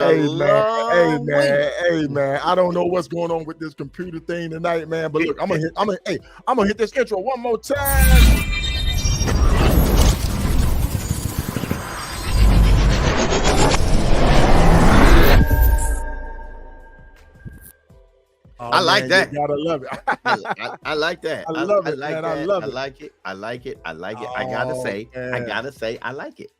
Hey man. I don't know what's going on with this computer thing tonight, man. But look, I'm gonna hit this intro one more time. I like that. You gotta love it. I like that. I love it, like man. that. I love I it. like it. I like it. I like it. Oh, I gotta say, I like it.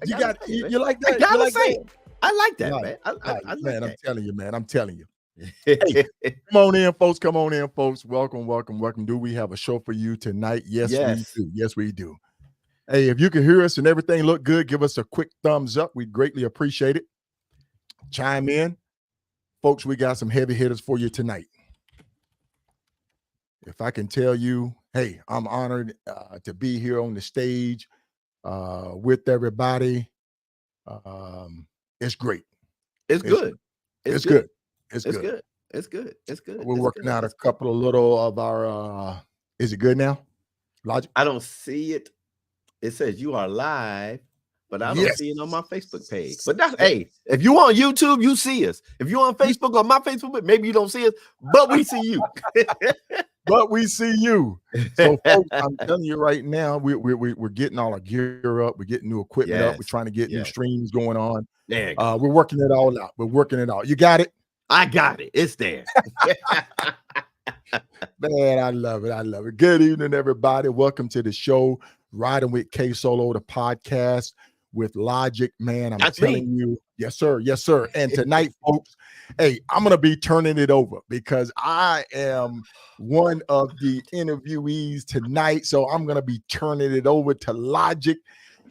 You like that? I gotta you like say, that? I like that, Right, man. I right, like man, that. I'm telling you, man. I'm telling you. Hey, come on in, folks. Come on in, folks. Welcome. Do we have a show for you tonight? Yes, we do. Yes, we do. Hey, if you can hear us and everything look good, give us a quick thumbs up. We'd greatly appreciate it. Chime in. Folks, we got some heavy hitters for you tonight. If I can tell you, hey, I'm honored to be here on the stage with everybody. It's great. It's good. It's good. We're working out a couple of little of our is it good now? Logic? I don't see it. It says you are live, but I don't see it on my Facebook page. But that's hey, if you on YouTube, you see us. If you on Facebook on my Facebook, maybe you don't see us, but we see you. But we see you. So folks, I'm telling you right now, we're getting all our gear up. We're getting new equipment up. We're trying to get new streams going on. We're working it all out. We're working it out. You got it? I got it. It's there. Man, I love it. I love it. Good evening, everybody. Welcome to the show, Riding with Ksolo, the podcast with Logic. Man, I'm telling you. Yes, sir. Yes, sir. And tonight, folks, hey, I'm going to be turning it over because I am one of the interviewees tonight. So I'm going to be turning it over to Logic.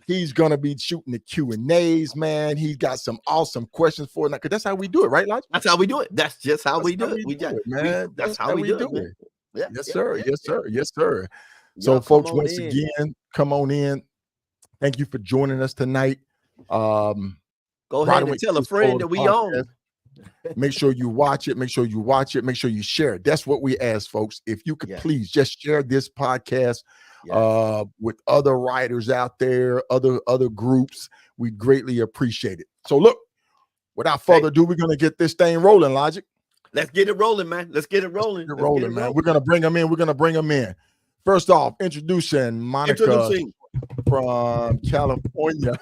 He's going to be shooting the Q&As, man. He's got some awesome questions for us. Because that's how we do it, right, Logic? That's how we do it. That's just how we do it. Man. That's how we do it. Yeah, yes, sir. Yes, sir. So, folks, once again, come on in. Thank you for joining us tonight. Go ahead and tell a friend that we own. Make sure you watch it. Make sure you share it. That's what we ask, folks. If you could please just share this podcast with other writers out there, other groups. We'd greatly appreciate it. So look, without further ado, we're going to get this thing rolling, Logic. Let's get it rolling, man. Let's get it rolling. Man. We're going to bring them in. First off, introducing Monica from California.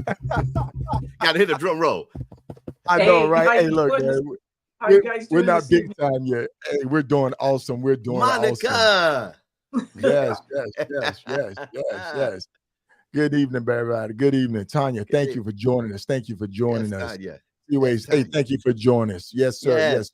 Gotta hit a drum roll. I know, right? Hey, look, man, we're not big time yet. Hey, we're doing awesome. We're doing Monica. Awesome. Yes. Good evening, everybody. Good evening, Tanya. Thank you for joining us. us. Anyways, hey, thank you for joining us. Yes, sir. Yes,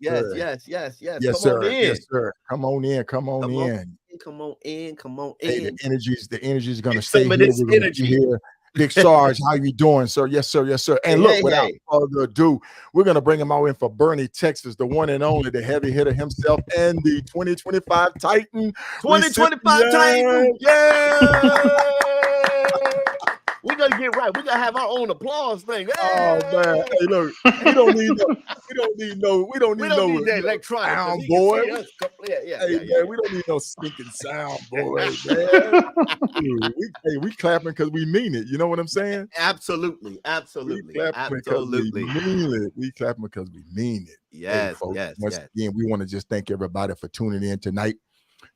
sir. Come on in. Come on in. Hey, the energy is gonna stay here. We're gonna be here. Big Sarge, how you doing, sir? Yes, sir. And look, without further ado, we're gonna bring him out in for Bernie, Texas, the one and only, the heavy hitter himself, and the 2025 Titan. 2025 Titan. Yeah. We're gonna get right. We're gonna have our own applause thing. Hey. Oh man. Hey, look, we don't need no electronic sound boy. Man, we don't need no stinking sound boy, man. Dude, we clapping because we mean it. You know what I'm saying? Absolutely. We clapping because we mean it. Yes, Once again, we want to just thank everybody for tuning in tonight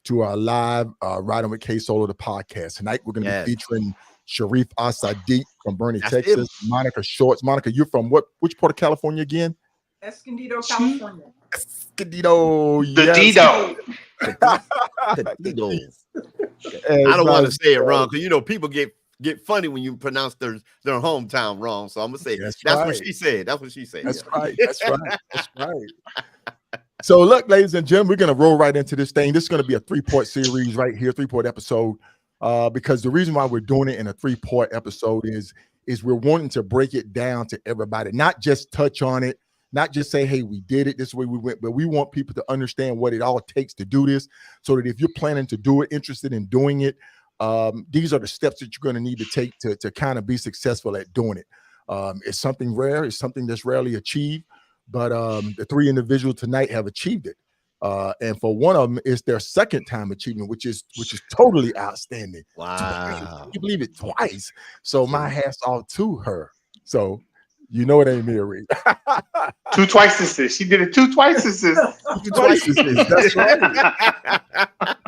to our live Riding with Ksolo, the podcast. Tonight we're gonna be featuring Sharif Asadiq from Bernie, Texas. Monica Shorts. Monica, you're from which part of California again? Escondido, California. Escondido. I don't want to say it wrong because people get funny when you pronounce their hometown wrong. So I'm gonna say that's what she said. That's right. That's right. So look, ladies and gentlemen, we're gonna roll right into this thing. This is gonna be a 3-part series right here, 3-part episode. Because the reason why we're doing it in a 3-part episode is we're wanting to break it down to everybody, not just touch on it, not just say, hey, we did it this way we went, but we want people to understand what it all takes to do this, so that if you're planning to do it, interested in doing it, these are the steps that you're going to need to take to kind of be successful at doing it. It's something rare. It's something that's rarely achieved, but the 3 individuals tonight have achieved it. And for one of them, it's their second time achievement, which is totally outstanding. Wow. You believe it twice. So my hat's off to her. So You know it ain't me, Reed. Two twicenesses. She did it two twicenesses. Two twicenesses. That's right.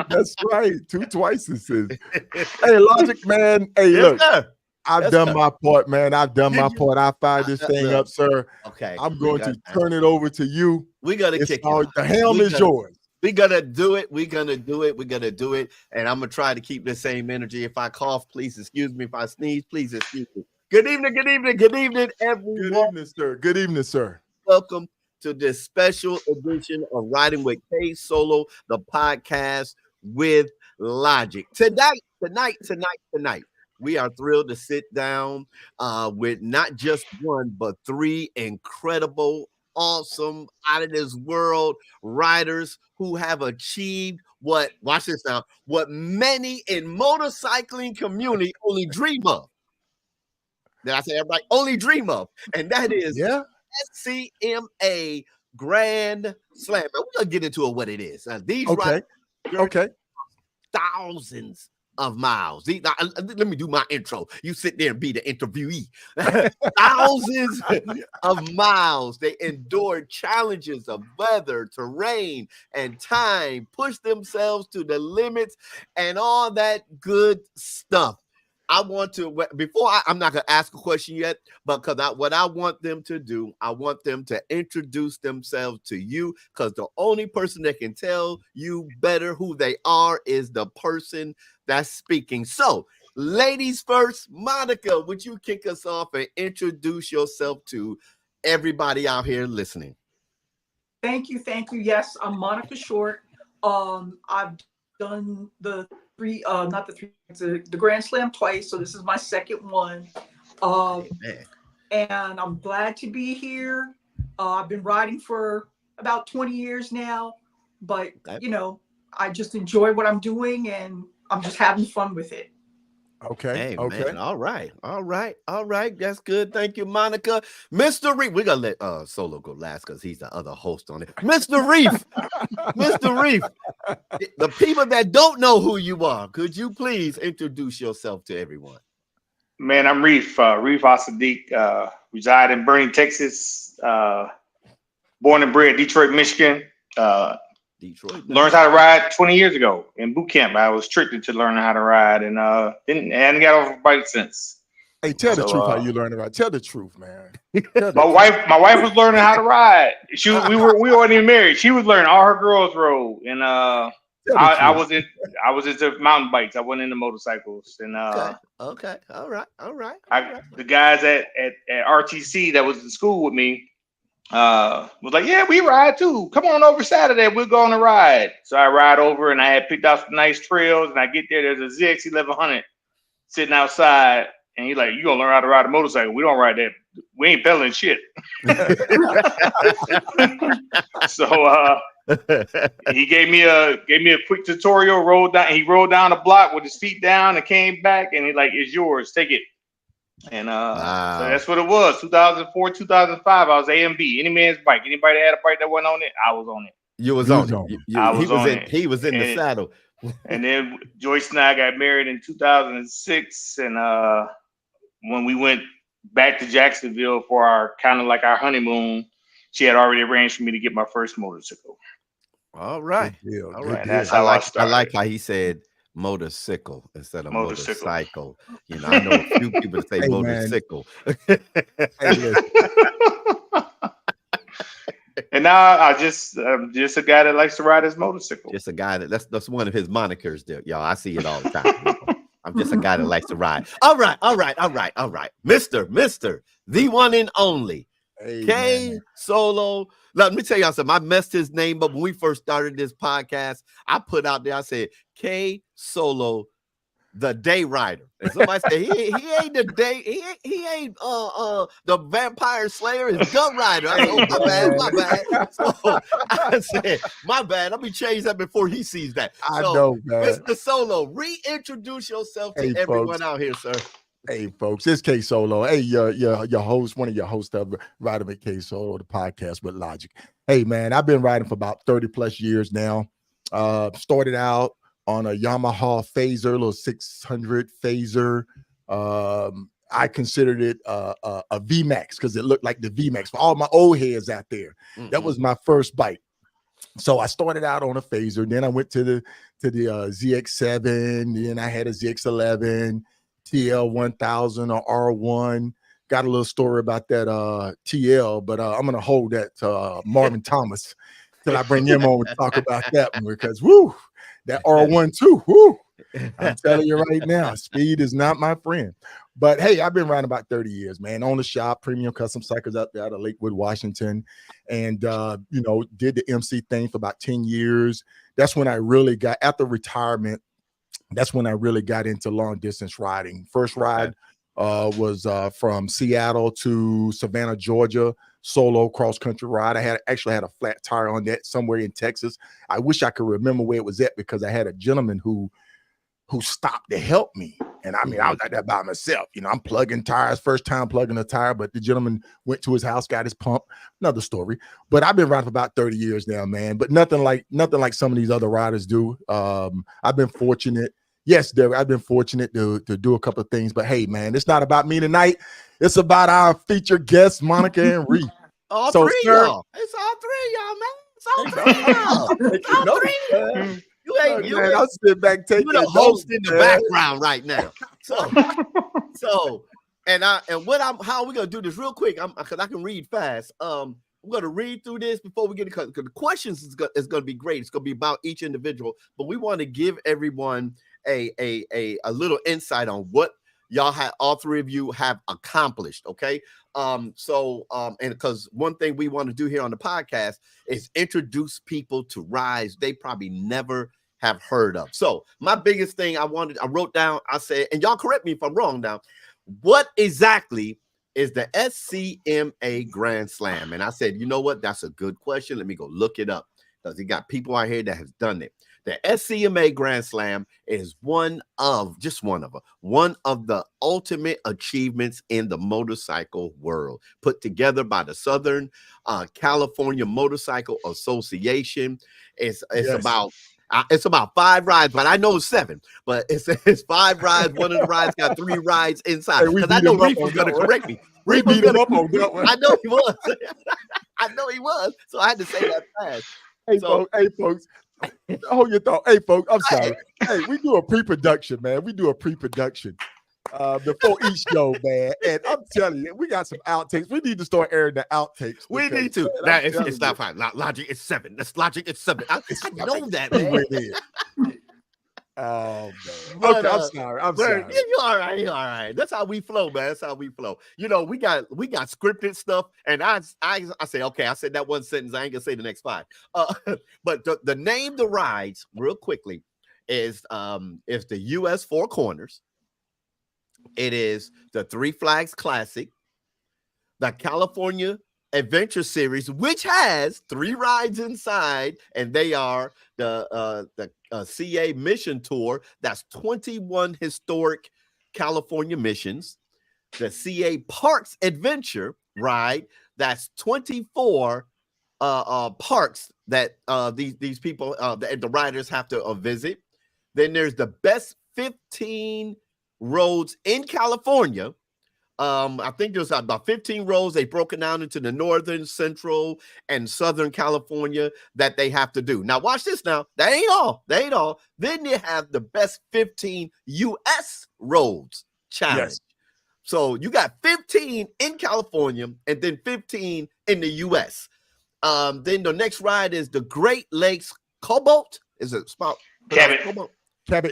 That's right. Two twicenesses. Hey, Logic, man. Hey, Yes, look. sir. I've Yes, done sir. my part, man. I've done my part. I fired this thing look. up, sir. Okay. I'm going to turn it over to you. We got to kick it. The helm is yours. We're gonna do it. We're gonna do it. We're gonna do it. And I'm gonna try to keep the same energy. If I cough, please excuse me. If I sneeze, please excuse me. Good evening, good evening, good evening, everyone. Good evening, sir. Good evening, sir. Welcome to this special edition of Riding with Ksolo, the podcast with Logic. Tonight, we are thrilled to sit down with not just one, but three incredible, awesome, out of this world riders who have achieved what, watch this now, what many in motorcycling community only dream of. Did I say that right? Only dream of. And that is SCMA Grand Slam. We're going to get into what it is. These riders thousands of miles. Let me do my intro. You sit there and be the interviewee. Thousands of miles. They endured challenges of weather, terrain, and time, push themselves to the limits, and all that good stuff. I want to, I'm not going to ask a question yet, but what I want them to do, I want them to introduce themselves to you, because the only person that can tell you better who they are is the person that's speaking. So, ladies first, Monica, would you kick us off and introduce yourself to everybody out here listening? Thank you. Yes, I'm Monica Short. I've done the Grand Slam twice, so this is my second one. And I'm glad to be here. I've been riding for about 20 years now, but I just enjoy what I'm doing and I'm just having fun with it. Okay. Man. All right. That's good. Thank you, Monica. Mr. Reef. We're gonna let Solo go last because he's the other host on it. Mr. Reef. Mr. Reef. The people that don't know who you are, could you please introduce yourself to everyone? Man, I'm Reef. Reef Al-Sadiq. Reside in Bernie, Texas. Born and bred Detroit, Michigan. Detroit. Learned how to ride 20 years ago in boot camp. I was tricked into learning how to ride, and hadn't got off a bike since. Hey, tell the truth how you learned to ride. Tell the truth, man. My wife was learning how to ride. We weren't even married. She was learning. All her girls rode, and I was into mountain bikes. I wasn't into motorcycles. And okay, all right. The guys at RTC that was in school with me was like, yeah, we ride too. Come on over Saturday. We're going to ride. So I ride over, and I had picked out some nice trails. And I get there. There's a ZX 1100 sitting outside, and he's like, "You gonna learn how to ride a motorcycle? We don't ride that. We ain't pedaling shit." So he gave me a quick tutorial. He rolled down the block with his feet down and came back, and he's like, "It's yours. Take it." And wow. So that's what it was. 2004, 2005. I was AMB, any man's bike. Anybody that had a bike that wasn't on it, I was on it. You was on it. He was in the saddle. And then Joyce and I got married in 2006, and when we went back to Jacksonville for our honeymoon, she had already arranged for me to get my first motorcycle. All right. All right. That's how I started. I like how he said motorcycle instead of motorcycle. I know a few people say motorcycle. And now I'm just a guy that likes to ride his motorcycle. Just a guy that's one of his monikers there, y'all. I see it all the time. I'm just a guy that likes to ride. All right. Mr. The one and only Ksolo. Let me tell y'all something. I messed his name up when we first started this podcast. I put out there, I said Ksolo, the day rider. And somebody said he ain't the day, he ain't the vampire slayer, is the rider. I said, oh, my bad. So I said, my bad. Let me change that before he sees that. I know, man. Mr. Solo, reintroduce yourself to everyone out here, sir. Hey, folks, it's Ksolo. Hey, your host, one of your hosts of Riding with Ksolo, the podcast with Logic. Hey, man, I've been riding for about 30 plus years now. Started out on a Yamaha Phaser, a little 600 Phaser. I considered it a VMAX because it looked like the VMAX for all my old heads out there. That was my first bike. So I started out on a phaser. Then I went to the ZX7. Then I had a ZX11, TL1000 or R1. Got a little story about that TL, but I'm gonna hold that to Marvin Thomas till I bring him on and talk about that one because woo, that R1 too. Woo. I'm telling you right now, speed is not my friend. But hey, I've been riding about 30 years, man. On the shop, Premium Custom Cycles out there out of Lakewood, Washington. And did the MC thing for about 10 years. That's when I really got after retirement. That's when I really got into long distance riding. First ride was from Seattle to Savannah, Georgia, solo cross country ride. I actually had a flat tire on that somewhere in Texas. I wish I could remember where it was at because I had a gentleman who stopped to help me. And I mean, I was out there by myself. I'm plugging tires, first time plugging a tire, but the gentleman went to his house, got his pump. Another story. But I've been riding for about 30 years now, man. But nothing like some of these other riders do. I've been fortunate. Yes, I've been fortunate to do a couple of things. But hey, man, it's not about me tonight. It's about our featured guests, Monica and Reed. All three, y'all. It's all three, y'all, man. It's all three, y'all. It's all three. I'll sit back, take the host in the background right now. How are we gonna do this real quick? Because I can read fast. I'm gonna read through this before we get it because the questions is gonna be great. It's gonna be about each individual, but we want to give everyone a little insight on what y'all all three of you have accomplished. Okay. And because one thing we want to do here on the podcast is introduce people to rides they probably never have heard of. So my biggest thing I wrote down, I said, and y'all correct me if I'm wrong now, what exactly is the SCMA Grand Slam? And I said, you know what? That's a good question. Let me go look it up because you got people out here that has done it. The SCMA Grand Slam is one of the ultimate achievements in the motorcycle world, put together by the Southern California Motorcycle Association. It's about 5 rides, but I know it's 7. But it's 5 rides. One of the rides got 3 rides inside. Because I know Reef was going to correct me. We beat him up on that one. I know he was. I know he was. So I had to say that fast. Hey, folks. Hold your thought. Hey, folks, I'm sorry. Hey, we do a pre-production, man. We do a pre-production before each show, man. And I'm telling you, we got some outtakes. We need to start airing the outtakes. We need to. Man, it's not fine. Logic, it's 7. That's Logic, it's 7. I know that, man. Oh, man. Okay, I'm sorry. You're all right. You're all right. That's how we flow, man. That's how we flow. We got scripted stuff, and I say, okay, I said that one sentence. I ain't gonna say the next 5. But the name the rides real quickly is the US 4 Corners. It is the 3 Flags Classic, the California Adventure Series, which has 3 rides inside, and they are the CA Mission Tour. That's 21 historic California missions. The CA Parks Adventure ride. That's 24 parks that these people, the riders have to visit. Then there's the best 15 roads in California. I think there's about 15 roads. They've broken down into the northern, central, and southern California that they have to do. Now, watch this now. That ain't all. Then you have the best 15 U.S. roads challenge. Yes. So you got 15 in California and then 15 in the U.S. Then the next ride is the Great Lakes Cabot. Is it spelled? Cabot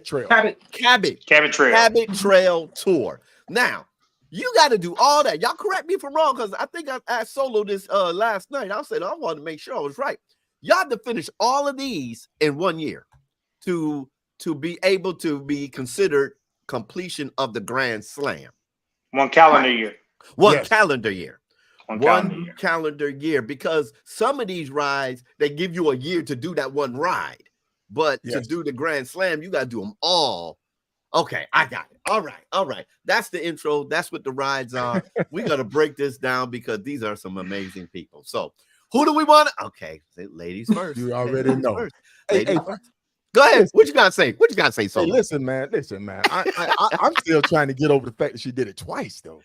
Trail. Cabot Trail Tour. Now, you got to do all that. Y'all correct me if I'm wrong, because I think I asked Solo this last night. I said I wanted to make sure I was right. Y'all have to finish all of these in 1 year to be able to be considered completion of the Grand Slam. 1 calendar year. Calendar year. One calendar year, because some of these rides, they give you a year to do that one ride. But to do the Grand Slam, you got to do them all. Okay, I got it. All right. That's the intro. That's what the rides are. We're going to break this down because these are some amazing people. So who do we want? Okay, ladies first. You already know. Ladies first. Go ahead. What you gotta say? What you gotta say, Hey, Solo? listen, man. I'm still trying to get over the fact that she did it twice, though.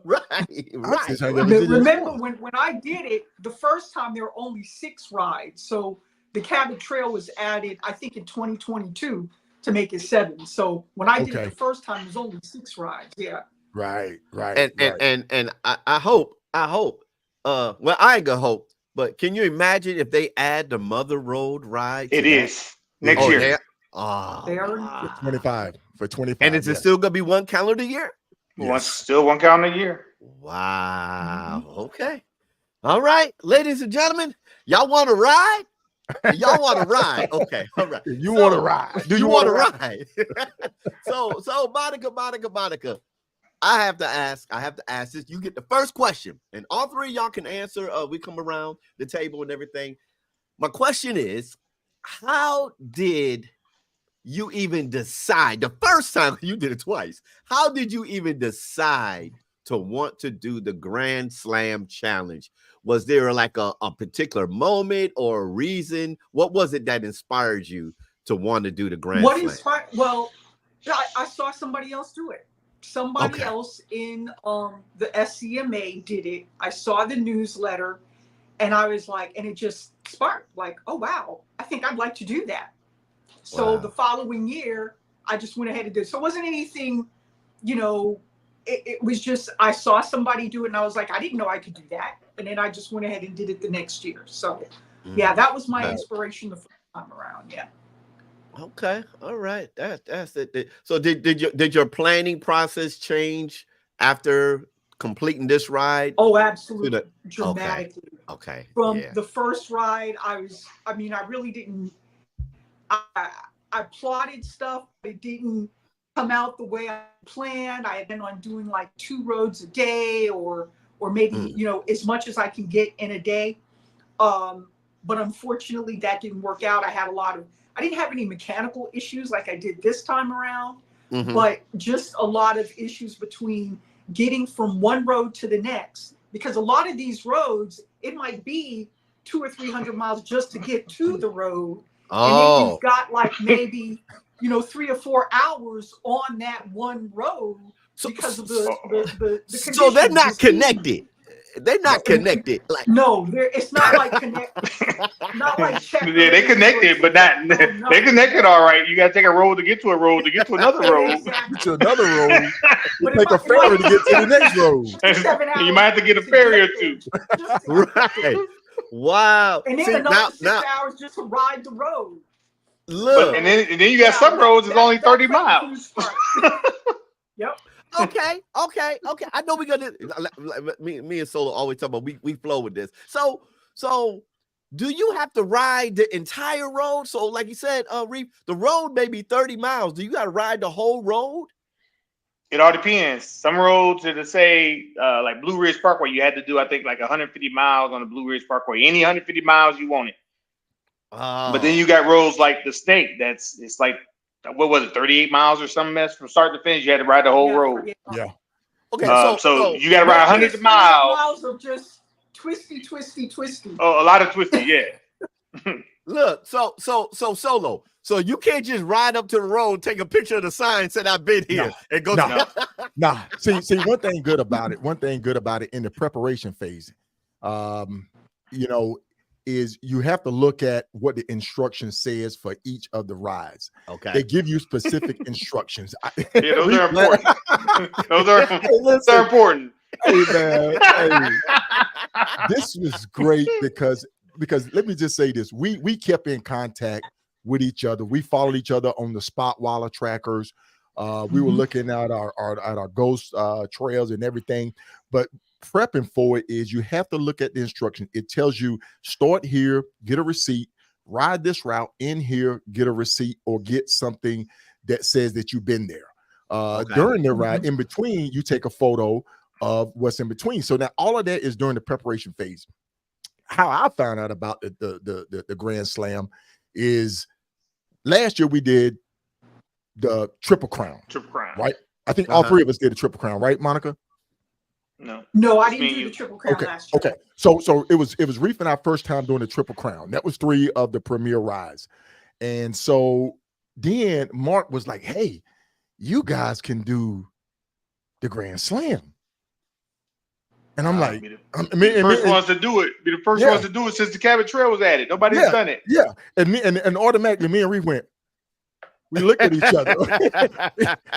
right. Remember when I did it the first time, there were only 6 rides. So the Cabot Trail was added, I think, in 2022 to make it 7. So when I did it the first time, it was only 6 rides. Yeah. Right. And I hope. Well, I ain't gonna hope, but can you imagine if they add the Mother Road ride? It is next year. Wow. 25 for 25. And is it still gonna be one calendar year? Yes. Still one calendar year. Wow. Okay. All right, ladies and gentlemen, y'all want to ride? Y'all want to ride? Okay. All right. You want to ride? Do you want to ride? so Monica, I have to ask this. You get the first question, and all 3 of y'all can answer. We come around the table and everything. My question is, how did you even decide the first time? You did it twice. How did you even decide to want to do the Grand Slam challenge? Was there like a particular moment or a reason? What was it that inspired you to want to do the Grand Slam? Inspired? Well, I saw somebody else do it. Somebody else in the SCMA did it. I saw the newsletter, and I was like, and it just sparked like, oh wow, I think I'd like to do that. So the following year, I just went ahead and did it. So it wasn't anything, it was just, I saw somebody do it and I was like, I didn't know I could do that. And then I just went ahead and did it the next year. So yeah, that was my inspiration the first time around. Yeah. Okay. All right. That's it. So did your planning process change after completing this ride? Oh, absolutely. Dramatically. Okay. From the first ride, I really didn't, I plotted stuff, but it didn't come out the way I planned. I had been on doing like 2 roads a day or maybe, as much as I can get in a day. But unfortunately that didn't work out. I didn't have any mechanical issues like I did this time around, but just a lot of issues between getting from one road to the next, because a lot of these roads, it might be 200 or 300 miles just to get to the road. And then you've got like maybe, 3 or 4 hours on that one road because of the so they're not connected. They're not connected. Like no, it's not like connected. Not like yeah, they connected, but not they connected all right. You gotta take a road to get to a road to get to another road. Get to another road. Take a ferry to get to the next road. You might have to get a ferry or 2. Right. Wow. And then another 6 hours just to ride the road. Look. And then you got some roads that's only 30 miles. Yep. Okay. I know we're gonna me and Solo always talk about we flow with this. So do you have to ride the entire road? So like you said, Reef, the road may be 30 miles. Do you gotta ride the whole road? It all depends. Some roads that say like Blue Ridge Parkway, you had to do I think like 150 miles on the Blue Ridge Parkway. Any 150 miles you want it. But then you got roads like the State. It's like, what was it, 38 miles or something mess from start to finish? You had to ride the whole road. Yeah. Okay. So you got to ride 100 miles. Miles of just twisty. Oh, a lot of twisty, yeah. Look, so Solo. So you can't just ride up to the road, take a picture of the sign, said I've been here, and go. Nah. See, one thing good about it in the preparation phase, is you have to look at what the instruction says for each of the rides. Okay. They give you specific instructions. Yeah, those are important. Those are important. Hey, man. This was great because let me just say this. We kept in contact with each other. We followed each other on the Spotwalla trackers. We were looking at our ghost trails and everything. But prepping for it is you have to look at the instruction. It tells you start here, get a receipt, ride this route in here, get a receipt, or get something that says that you've been there. During the ride, in between, you take a photo of what's in between. So now all of that is during the preparation phase. How I found out about the Grand Slam is last year we did the Triple Crown. Triple Crown. Right? I think all 3 of us did a Triple Crown, right, Monica? No, I didn't do the Triple Crown last year. Okay. So it was Reef and I first time doing the Triple Crown. That was 3 of the premier rides. And so then Mark was like, hey, you guys can do the Grand Slam. And I'm like, first ones to do it. Be the first ones to do it since the Cabot Trail was at it. Nobody's done it. Yeah. And automatically me and Reef went, we looked at each other.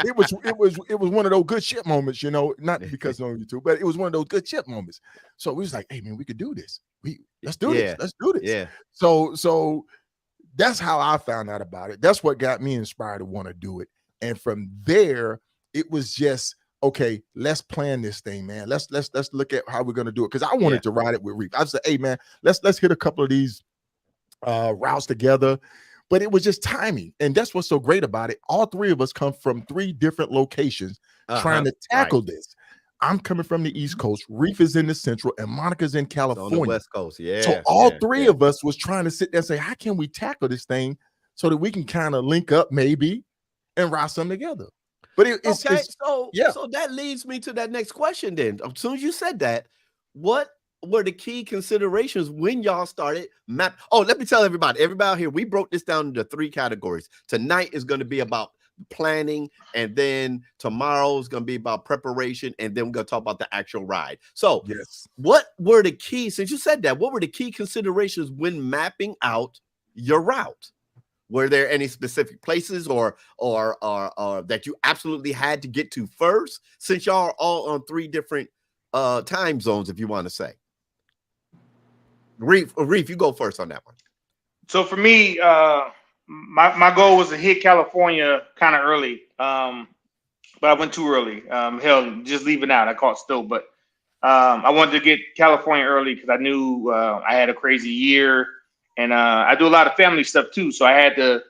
it was one of those good shit moments, you know, not because on YouTube, but it was one of those good shit moments. So we was like, hey man, we could do this. Let's do this. Let's do this. Yeah. So that's how I found out about it. That's what got me inspired to want to do it. And from there, it was just, okay, let's plan this thing, man. Let's look at how we're gonna do it. Because I wanted to ride it with Reef. I said, hey man, let's hit a couple of these routes together. But it was just timing. And that's what's so great about it. All 3 of us come from 3 different locations trying to tackle this. I'm coming from the East Coast. Reef is in the Central, and Monica's in California. On the West Coast, yeah. So all 3 of us was trying to sit there and say, how can we tackle this thing so that we can kind of link up maybe and ride something together? But so that leads me to that next question then. As soon as you said that, what were the key considerations when y'all started map? Oh, let me tell everybody out here, we broke this down into 3 categories. Tonight is going to be about planning, and then tomorrow is going to be about preparation, and then we're going to talk about the actual ride. So what were the keys, since you said that, what were the key considerations when mapping out your route? Were there any specific places or that you absolutely had to get to first, since y'all are all on 3 different time zones, if you want to say? Reef, you go first on that one. So for me, my goal was to hit California kind of early, but I went too early. Hell, just leaving out, I caught snow, but I wanted to get California early because I knew I had a crazy year, and I do a lot of family stuff too, so I had to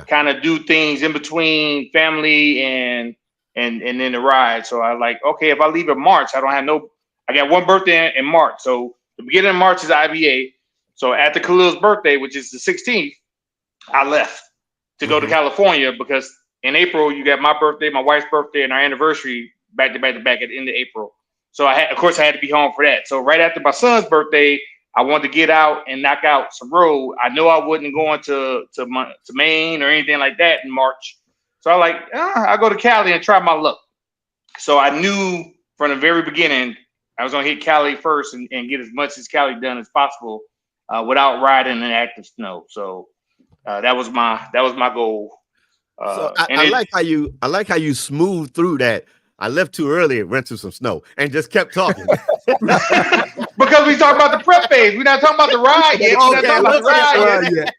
kind of do things in between family and then the ride. So I like, okay, if I leave in March, I got 1 birthday in March, so the beginning of March is IBA. So after Khalil's birthday, which is the 16th, I left to go to California because in April you got my birthday, my wife's birthday, and our anniversary back to back at the end of April. So I had to be home for that. So right after my son's birthday, I wanted to get out and knock out some road. I know I wasn't going to Maine or anything like that in March. So I I'll go to Cali and try my luck. So I knew from the very beginning I was gonna hit Cali first and get as much as Cali done as possible without riding in active snow. So that was my goal. So I like how you smooth through that. I left too early and went through some snow and just kept talking. Because we talking about the prep phase. We're not talking about the ride yet. We're not talking about the ride yet.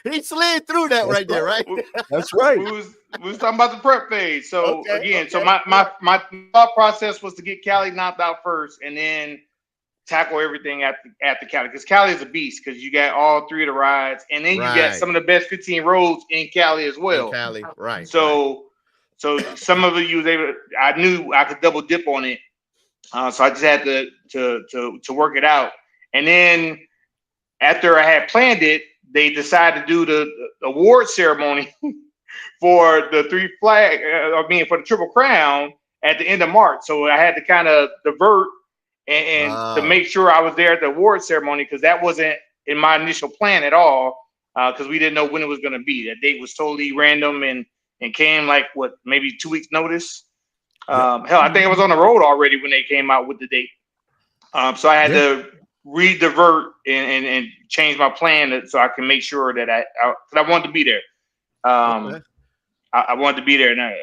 But he slid through that right there, right? That's right. We was talking about the prep phase. So so my thought process was to get Cali knocked out first and then tackle everything at the Cali, because Cali is a beast because you got all 3 of the rides, and then you got some of the best 15 roads in Cali as well. In Cali, right. So some of it I knew I could double dip on it. So I just had to work it out. And then after I had planned it, they decided to do the award ceremony for the 3 flag, for the Triple Crown at the end of March. So I had to kind of divert and to make sure I was there at the award ceremony, because that wasn't in my initial plan at all, because we didn't know when it was going to be. That date was totally random and came maybe 2 weeks notice. Hell, I think I was on the road already when they came out with the date. So I had to re-divert and change my plan so I can make sure that I wanted to be there. I wanted to be there, and I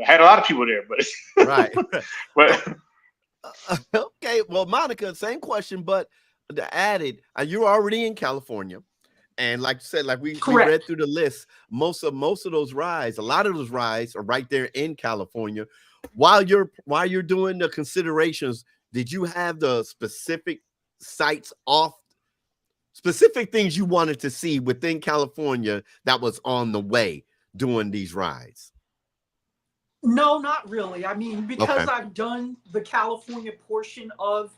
had a lot of people there, but right. But okay, well, Monica, same question, but the added, you're already in California, and like you said, like we read through the list, most of those rides, a lot of those rides are right there in California. While you're doing the considerations, did you have the specific sites specific things you wanted to see within California that was on the way doing these rides? No, not really. I mean, because I've done the California portion of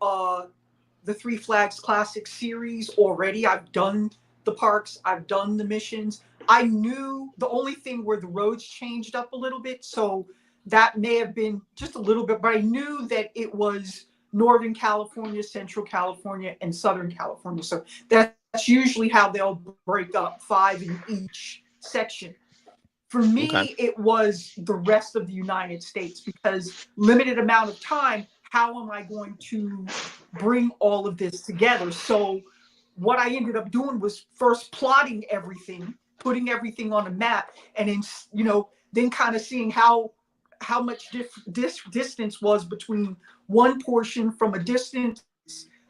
the 3 Flags Classic series already. I've done the parks. I've done the missions. I knew the only thing where the roads changed up a little bit. So that may have been just a little bit, but I knew that it was Northern California, Central California, and Southern California. So that's usually how they'll break up 5 in each section. For me, it was the rest of the United States, because limited amount of time, how am I going to bring all of this together? So what I ended up doing was first plotting everything, putting everything on a map, and then, then kind of seeing how much this distance was between one portion from a distance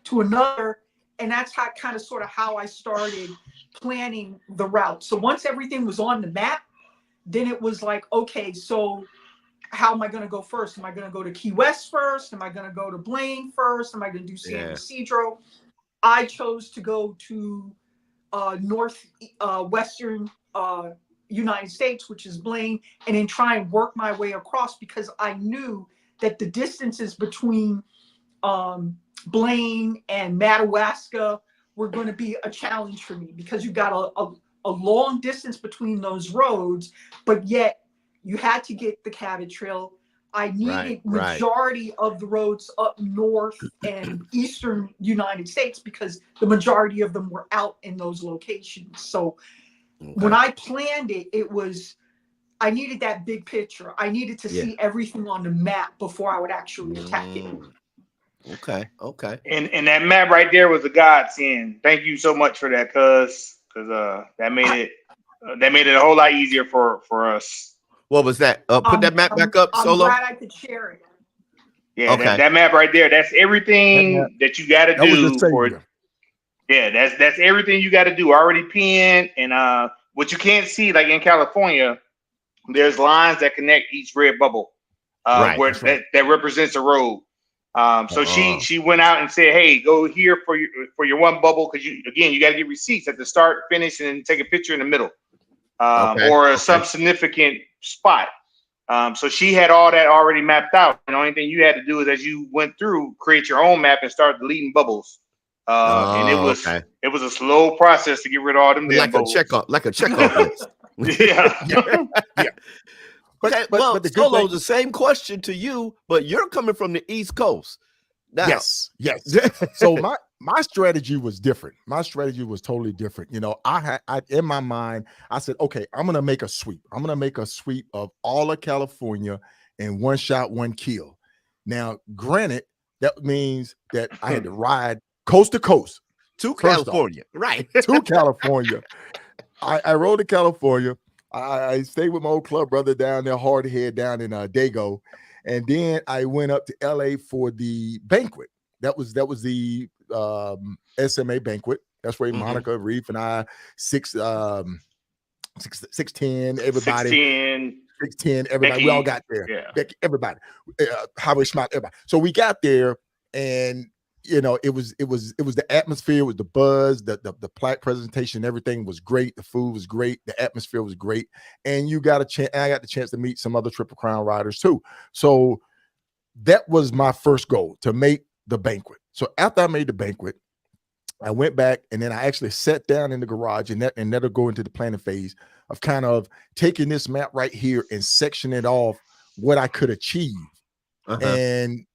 to another. And that's how kind of sort of how I started planning the route. So once everything was on the map, then it was like, okay, so how am I going to go first? Am I going to go to Key West first? Am I going to go to Blaine first? Am I going to do San Ysidro? I chose to go to northwestern United States, which is Blaine, and then try and work my way across, because I knew that the distances between Blaine and Madawaska were going to be a challenge for me, because you got a long distance between those roads, but yet you had to get the Cabot Trail. I needed majority of the roads up north and eastern United States, because the majority of them were out in those locations. So when I planned it, I needed that big picture. I needed to see everything on the map before I would actually attack it. Okay. And that map right there was a godsend. Thank you so much for that, cuz that made it a whole lot easier for us. What was that? Put that map back up, Solo. I'm glad I could share it. Yeah, that map right there. That's everything that you got to do for it. Yeah, that's everything you got to do. Already pinned, and what you can't see, like in California, there's lines that connect each red bubble, where that represents a road. So she went out and said, "Hey, go here for your one bubble, because you got to get receipts at the start, finish, and then take a picture in the middle, or some significant spot." So she had all that already mapped out, and the only thing you had to do is, as you went through, create your own map and start deleting bubbles. And it was a slow process to get rid of all them like bubbles. a checkoff list. Yeah. But Solo, the same question to you, but you're coming from the East Coast. Now, yes. So my strategy was different. My strategy was totally different. I in my mind, I said, okay, I'm gonna make a sweep. I'm gonna make a sweep of all of California in one shot, one kill. Now, granted, that means that I had to ride coast to coast to California, to California. I rode to California. I stayed with my old club brother down there, Hardhead, down in Dago, and then I went up to LA for the banquet. That was the SMA banquet. That's where Monica, Reef, and I 6'10", everybody. 6'10", everybody. Becky, we all got there. Yeah. Becky, everybody. Howard Schmott, everybody. So we got there, and it was the atmosphere, it was the buzz, the plaque presentation, everything was great. The food was great, the atmosphere was great, and I got the chance to meet some other Triple Crown riders too. So that was my first goal, to make the banquet. So after I made the banquet, I went back, and then I actually sat down in the garage, and that'll go into the planning phase of kind of taking this map right here and sectioning it off what I could achieve. And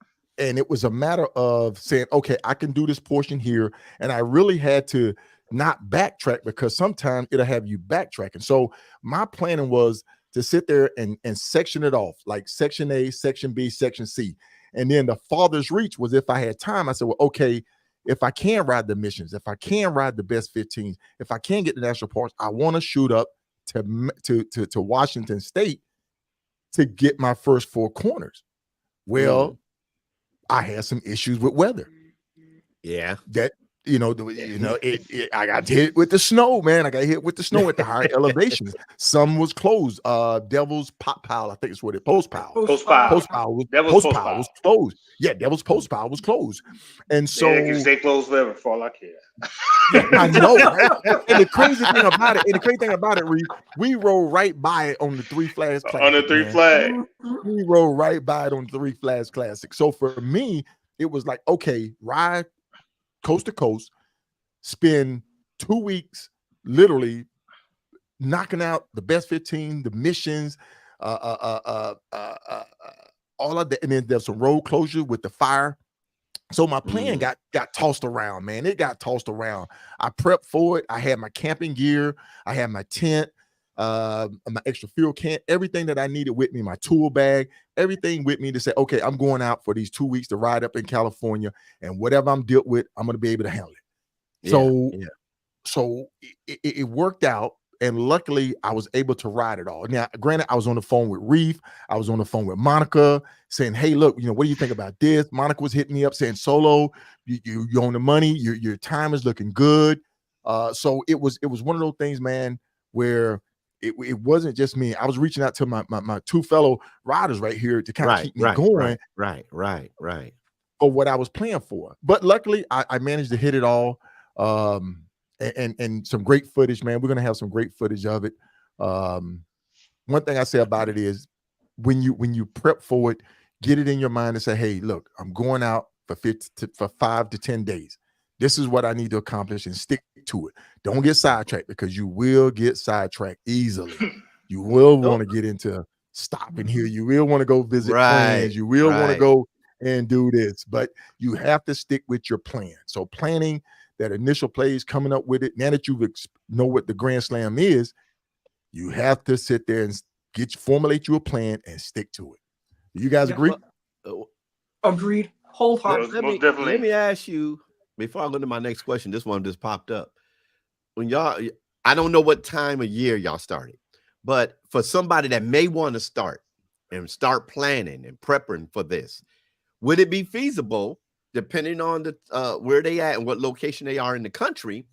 it was a matter of saying, okay, I can do this portion here. And I really had to not backtrack, because sometimes it'll have you backtracking. So my planning was to sit there and section it off, like section A, section B, section C. And then the farthest reach was, if I had time, I said, well, okay, if I can ride the missions, if I can ride the best 15s, if I can get the national parks, I want to shoot up to Washington State to get my first 4 corners. Well, I had some issues with weather. Yeah. That, I got hit with the snow, man. I got hit with the snow at the higher elevations. Some was closed. Devil's Pot Pile, I think it's what it Post Pile. Post Pile was closed. Yeah, Devil's Post Pile was closed. And so they can stay closed forever for all I care. I know, right? And the crazy thing about it, we rode right by it on the Three Flags Classic. On the Three Flag. We rode right by it on the Three Flags Classic. So for me, it was like, okay, ride coast to coast, spend 2 weeks literally knocking out the best 15, the missions, all of that, and then there's some road closure with the fire. So my plan got tossed around, man. It got tossed around. I prepped for it. I had my camping gear. I had my tent, my extra fuel can, everything that I needed with me, my tool bag, everything with me to say, okay, I'm going out for these 2 weeks to ride up in California, and whatever I'm dealt with, I'm going to be able to handle it. So it worked out. And luckily, I was able to ride it all. Now, granted, I was on the phone with Reef. I was on the phone with Monica saying, hey, look, what do you think about this? Monica was hitting me up saying, Solo, you own the money. Your time is looking good. So it was one of those things, man, where it wasn't just me. I was reaching out to my two fellow riders right here to kind of keep me going. Right. For what I was playing for. But luckily, I managed to hit it all. And some great footage, man. We're gonna have some great footage of it. One thing I say about it is when you prep for it, get it in your mind and say, hey, look, I'm going out for 5 to 10 days. This is what I need to accomplish, and stick to it. Don't get sidetracked, because you will get sidetracked easily. You will want to get into stopping here. You will want to go visit friends. You will want to go and do this, but you have to stick with your plan. So planning that initial plays, coming up with it. Now that you know what the Grand Slam is, you have to sit there and formulate you a plan and stick to it. Do you guys agree? Agreed. Wholeheartedly. Let me ask you, before I go to my next question, this one just popped up. When I don't know what time of year y'all started, but for somebody that may want to start planning and prepping for this, would it be feasible, depending on the where they at and what location they are in the country,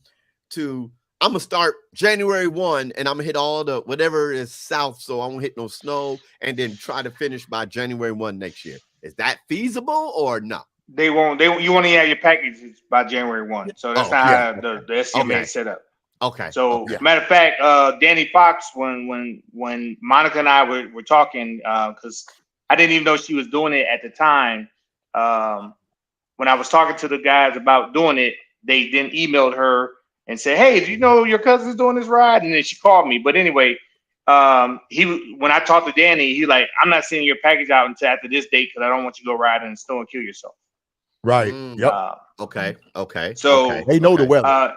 I'm gonna start January 1 and I'm gonna hit all the whatever is south, so I won't hit no snow, and then try to finish by January 1 next year? Is that feasible or no? They won't. You want to have your packages by January 1. So that's not how the SCMA is set up. Okay. So matter of fact, Danny Fox, when Monica and I were talking, because I didn't even know she was doing it at the time. When I was talking to the guys about doing it, they then emailed her and said, hey, do you know your cousin's doing this ride? And then she called me. But anyway, when I talked to Danny, he like, I'm not sending your package out until after this date, because I don't want you to go ride in the snow and kill yourself. Right. Yep. Okay. So they know the weather.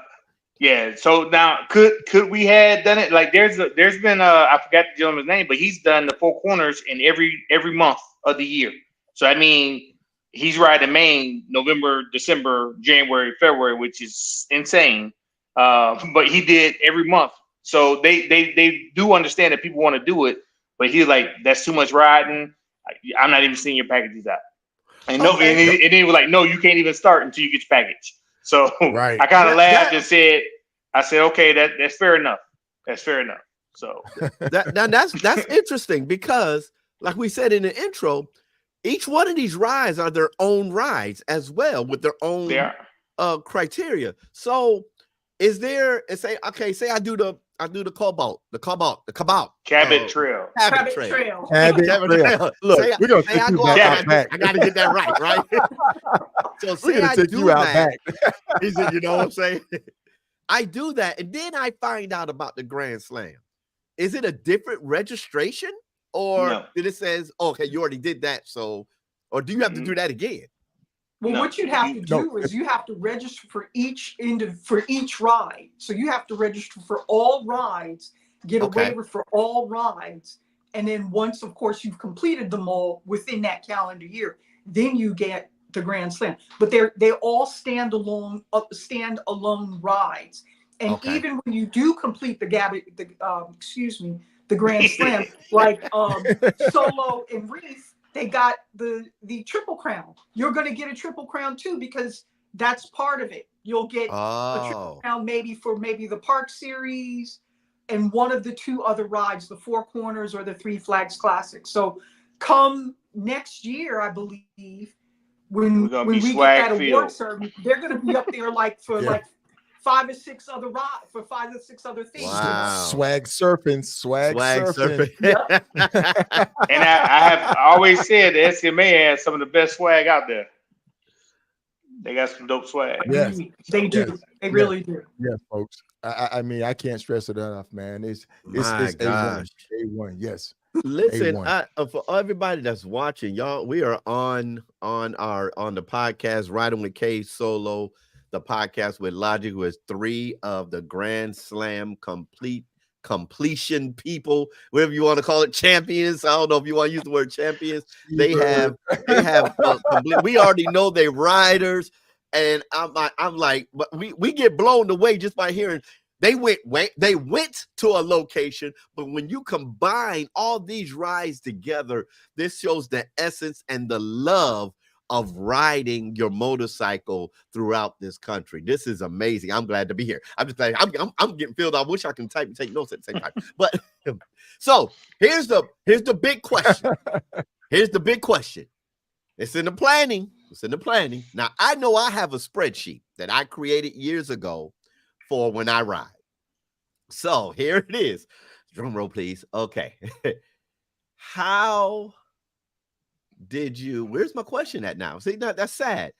So now could we have done it? Like there's been I forgot the gentleman's name, but he's done the Four Corners in every month of the year. So I mean, he's riding Maine, November, December, January, February, which is insane. But he did every month. So they do understand that people want to do it, but he's like, that's too much riding. I'm not even seeing your packages out. And and he was like, no, you can't even start until you get your package. So I kind of laughed and said, okay, that's fair enough. That's fair enough. So that's interesting, because like we said in the intro, each one of these rides are their own rides as well, with their own criteria. So is there, say I do the Cabot Trail. Look, we're gonna take you out back. I gotta get that right. So we're gonna take you out back. He said, you know what I'm saying? I do that, and then I find out about the Grand Slam. Is it a different registration, or did it says, okay, you already did that, so, or do you have to do that again? Well, what you'd have to do is you have to register for each ride. So you have to register for all rides, get a waiver for all rides, and then once, of course, you've completed them all within that calendar year, then you get the Grand Slam. But they all stand alone rides. And even when you do complete the Grand Slam, like Solo and Reef, they got the Triple Crown. You're going to get a Triple Crown too, because that's part of it. You'll get a Triple Crown maybe for the Park Series and one of the two other rides, the Four Corners or the Three Flags Classic. So come next year, I believe, when we get that award ceremony, they're going to be up there for 5 or 6 other things. Wow. Swag surfing. Yep. And I have always said the SCMA has some of the best swag out there. They got some dope swag. Yes, They do. yes, They yes. really do. Yes, folks. I mean, I can't stress it enough, man. It's My A1. gosh. A1. Yes. Listen, A1. for everybody that's watching, y'all, we are on the podcast, Riding with Ksolo, the podcast with Logic, with 3 of the Grand Slam completion people, whatever you want to call it, champions. I don't know if you want to use the word champions. They have we already know they riders, and I'm like, but we get blown away just by hearing. They went to a location, but when you combine all these rides together, this shows the essence and the love of riding your motorcycle throughout this country. This is amazing. I'm glad to be here. I'm just like, I'm getting filled. I wish I can type and take notes at the same time. But so here's the big question. Here's the big question. It's in the planning. It's in the planning. Now, I know I have a spreadsheet that I created years ago for when I ride. So here it is. Drum roll, please. Okay. How did you? Where's my question at now? See, that's sad.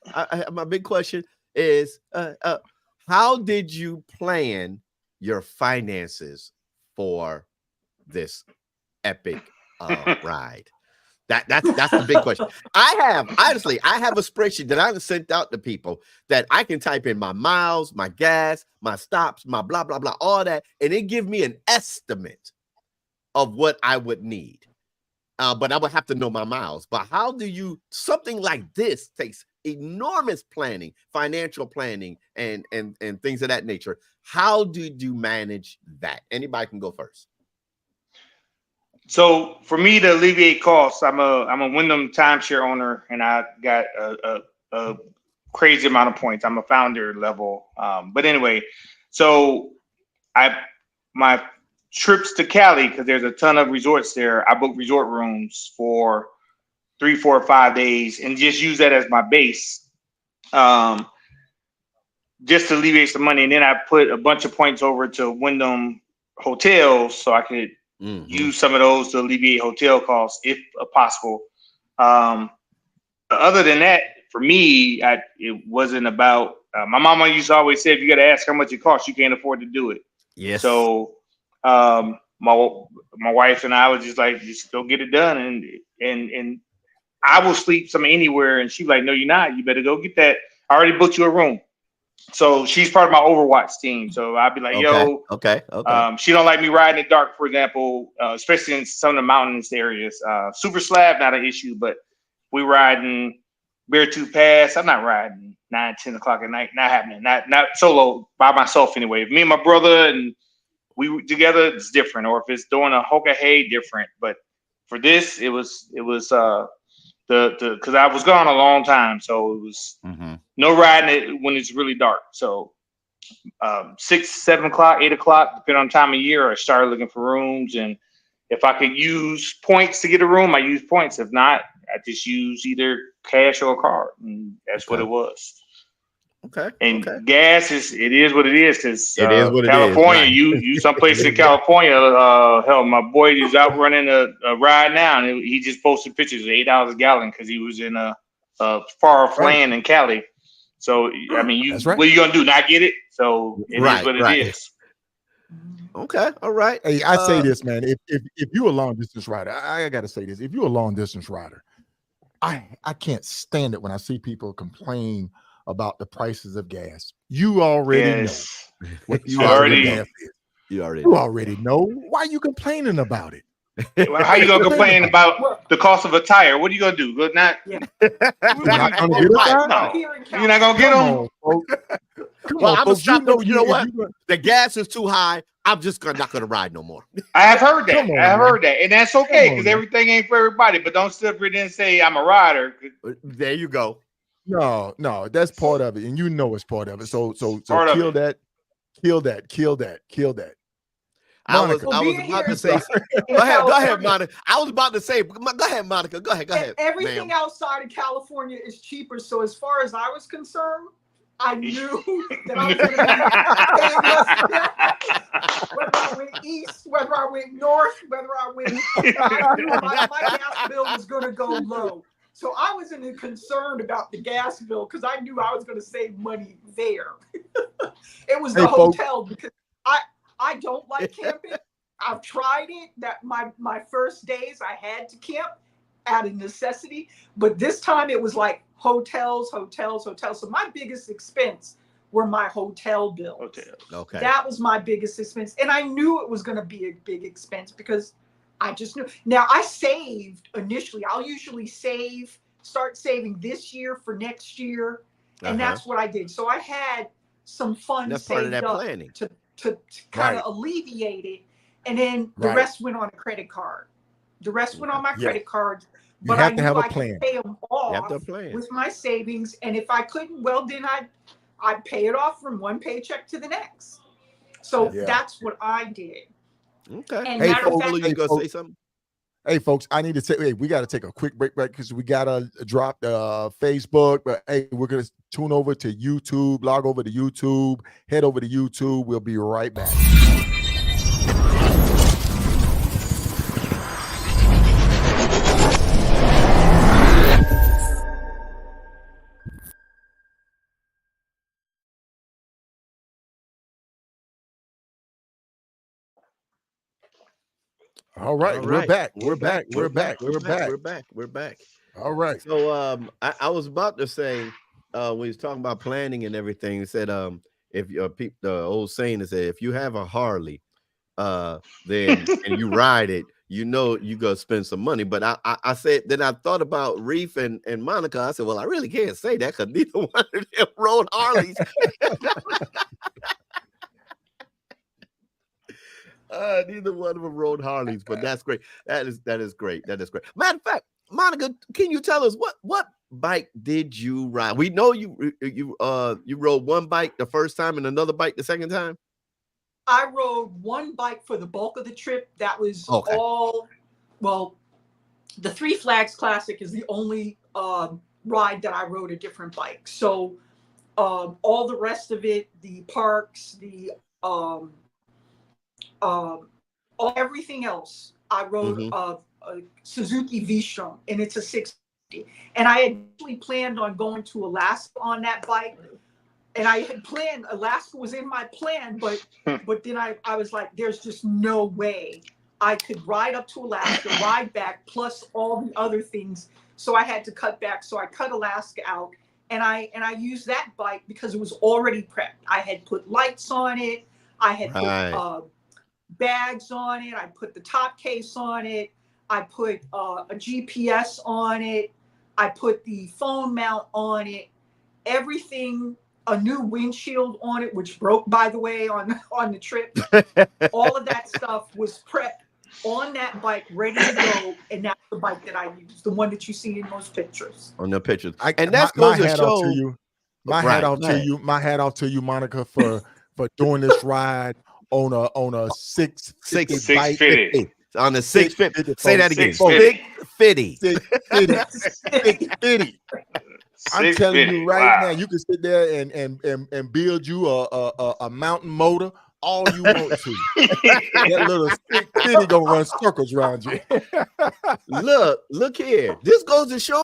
My big question is, how did you plan your finances for this epic ride? That's the big question. I have a spreadsheet that I sent out to people that I can type in my miles, my gas, my stops, my blah, blah, blah, all that. And it gives me an estimate of what I would need. But I would have to know my miles. But how do you, something like this takes enormous planning, financial planning, and things of that nature. How did you manage that? Anybody can go first. So for me to alleviate costs, I'm a Wyndham timeshare owner, and I got a crazy amount of points. I'm a founder level. But anyway, so my trips to Cali, because there's a ton of resorts there, I book resort rooms for 3, 4, 5 days and just use that as my base, just to alleviate some money. And then I put a bunch of points over to Wyndham hotels so I could use some of those to alleviate hotel costs if possible. Other than that, for me, it wasn't about, my mama used to always say, if you got to ask how much it costs, you can't afford to do it. Yes. So my wife and I was just like, just go get it done. And I will sleep anywhere. And she's like, no, you're not. You better go get that. I already booked you a room. So she's part of my Overwatch team. So I'd be like, okay. She don't like me riding in the dark, for example, especially in some of the mountainous areas. Super slab, not an issue, but we riding Beartooth Pass. I'm not riding 9, 10 o'clock at night. Not happening. Not solo, by myself anyway. If me and my brother and we were together, it's different. Or if it's doing a Hoka Hay, different. But for this, it was because I was gone a long time, so it was no riding it when it's really dark. So 6, 7 o'clock, 8 o'clock, depending on time of year, I started looking for rooms. And if I could use points to get a room, I use points. If not, I just use either cash or a card, and that's what it was. Okay. And gas it is what it is, because it is what California, it is. Right. you some places in California, hell, my boy is out running a ride now, and he just posted pictures of $8 a gallon because he was in a far off land in Cali. So I mean, what are you gonna do? Not get it? So it is what it is. Okay, all right. Hey, I say this, man. If you're a long distance rider, I gotta say this. If you're a long distance rider, I can't stand it when I see people complain about the prices of gas. You already know what gas is. You already know. Why are you complaining about it? Well, how you gonna complain about the cost of a tire? What are you gonna do? You're not gonna get them. Well, I'm gonna stop. You know what? The gas is too high. I'm just not gonna ride no more. I have heard that. Heard that, and that's okay because everything ain't for everybody. But don't sit up here and say I'm a rider. There you go. No, that's part of it, and you know it's part of it. So kill that. I was about to say. Go ahead, Monica. I was about to say. Go ahead, Monica. Go ahead. Everything outside of California is cheaper. So as far as I was concerned, I knew that I was going to be whether I went east, whether I went north, whether I knew my gas bill was going to go low. So I wasn't concerned about the gas bill because I knew I was going to save money there. It was the hotel because I don't like camping. I've tried it. That my first days I had to camp out of necessity, but this time it was like hotels. So my biggest expense were my hotel bills. Okay. That was my biggest expense, and I knew it was going to be a big expense because I just knew. Now I saved initially. I'll usually start saving this year for next year, and that's what I did. So I had some funds saved up planning to kind of alleviate it, and then the rest went on a credit card. The rest went on my credit card, but I knew I could pay them off with my savings, and if I couldn't, well, then I'd pay it off from one paycheck to the next. So that's what I did. Okay. And hey, folks, you gonna say something? Hey, folks, I need to say, hey, we got to take a quick break because we got to drop the Facebook. But hey, we're going to tune over to YouTube, log over to YouTube, head over to YouTube. We'll be right back. All right, we're back. We're back. All right. So I was about to say when he was talking about planning and everything, he said if the old saying is that if you have a Harley then and you ride it, you know you gonna spend some money. But I said, then I thought about Reef and Monica. I said, well, I really can't say that because neither one of them rode Harleys. Neither one of them rode Harleys, but that's great. That is great. That is great. Matter of fact, Monica, can you tell us what bike did you ride? We know you rode one bike the first time and another bike the second time. I rode one bike for the bulk of the trip. That was all. Well, the Three Flags Classic is the only ride that I rode a different bike. So all the rest of it, the parks, the everything else, I rode a Suzuki V-Strom, and it's a 650. And I had actually planned on going to Alaska on that bike. And I had planned, Alaska was in my plan, but then I was like, there's just no way I could ride up to Alaska, ride back, plus all the other things. So I had to cut back. So I cut Alaska out, and I used that bike because it was already prepped. I had put lights on it. I had put bags on it. I put the top case on it. I put a GPS on it. I put the phone mount on it. Everything. A new windshield on it, which broke, by the way, on the trip. All of that stuff was prepped on that bike, ready to go, and that's the bike that I used, the one that you see in those pictures. On the pictures, and that goes to show you. My hat off to you, Monica, for doing this ride on a 650 bike. On the 650. Say that again. 650. 650. I'm telling you right now, you can sit there and build you a mountain motor all you want to. That little 650 gonna run circles around you. Look here. This goes to show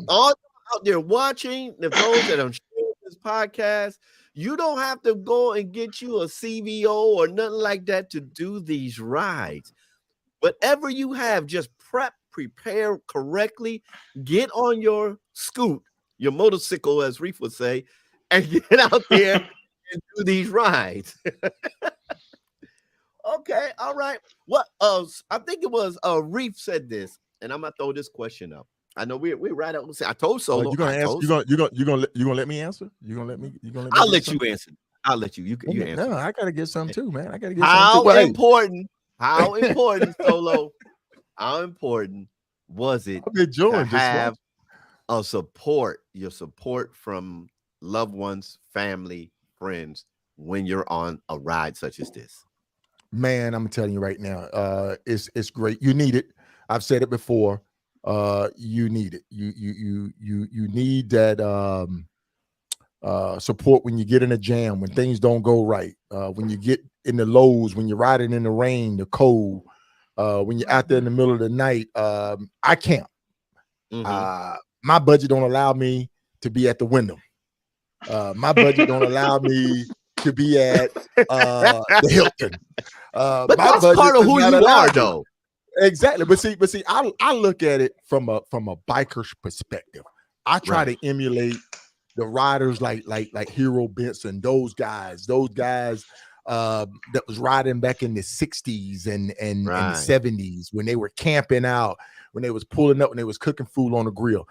all out there watching, the those that are sharing this podcast. You don't have to go and get you a CVO or nothing like that to do these rides. Whatever you have, just prepare correctly, get on your scoot, your motorcycle, as Reef would say, and get out there and do these rides. Okay, all right. What I think it was Reef said this, and I'm gonna throw this question up. I know we're right up. I told Solo. You're gonna answer. You're gonna let me answer. I'll let you answer. I'll let you. You answer. No, I gotta get some too, man. I gotta get how some too. Important. How important, Solo? How important was it to have your support from loved ones, family, friends when you're on a ride such as this? Man, I'm telling you right now, it's great. You need it. I've said it before. You need it. You need that support when you get in a jam, when things don't go right, when you get in the lows, when you're riding in the rain, the cold, when you're out there in the middle of the night. I camp. my budget don't allow me to be at the Wyndham. My budget don't allow me to be at the Hilton. But my that's budget part of does who not you allow are, me. though. Exactly. But see, I look at it from a biker's perspective. I try Right. to emulate the riders like Hero Benson, those guys that was riding back in the 60s and the 70s when they were camping out, when they was pulling up, when they was cooking food on the grill.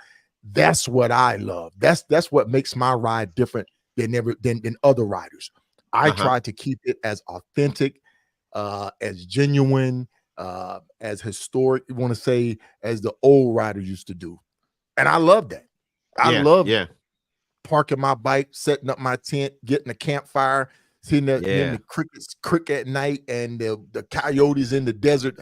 That's what I love. That's what makes my ride different than other riders. I try to keep it as authentic, as genuine, as historic, you want to say, as the old riders used to do. And I love that. I love parking my bike, setting up my tent, getting a campfire, seeing the crickets crick at night, and the coyotes in the desert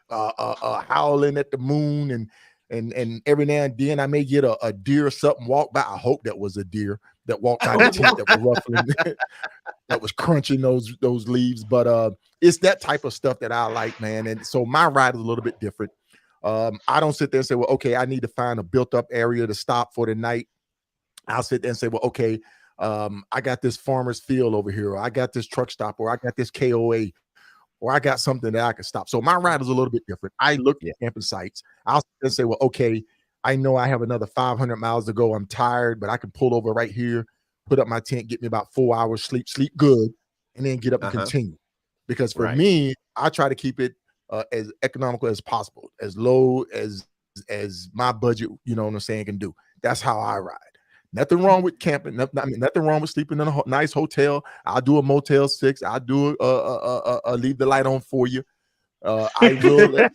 howling at the moon, and every now and then I may get a deer or something walk by. I hope that was a deer that walked by the tent that was ruffling, that was crunching those leaves. But it's that type of stuff that I like, man. And so my ride is a little bit different. I don't sit there and say, well, okay, I need to find a built-up area to stop for the night. I'll sit there and say, well, okay, I got this farmer's field over here, or I got this truck stop, or I got this KOA, or I got something that I can stop. So my ride is a little bit different. I look at camping sites. I'll sit there and say, well, okay, I know I have another 500 miles to go. I'm tired, but I can pull over right here, put up my tent, get me about 4 hours sleep good, and then get up and continue. Because for me, I try to keep it as economical as possible, as low as my budget, you know what I'm saying, can do. That's how I ride. Nothing wrong with camping. Nothing wrong with sleeping in a nice hotel. I'll do a Motel 6. I'll do a leave the light on for you. I will.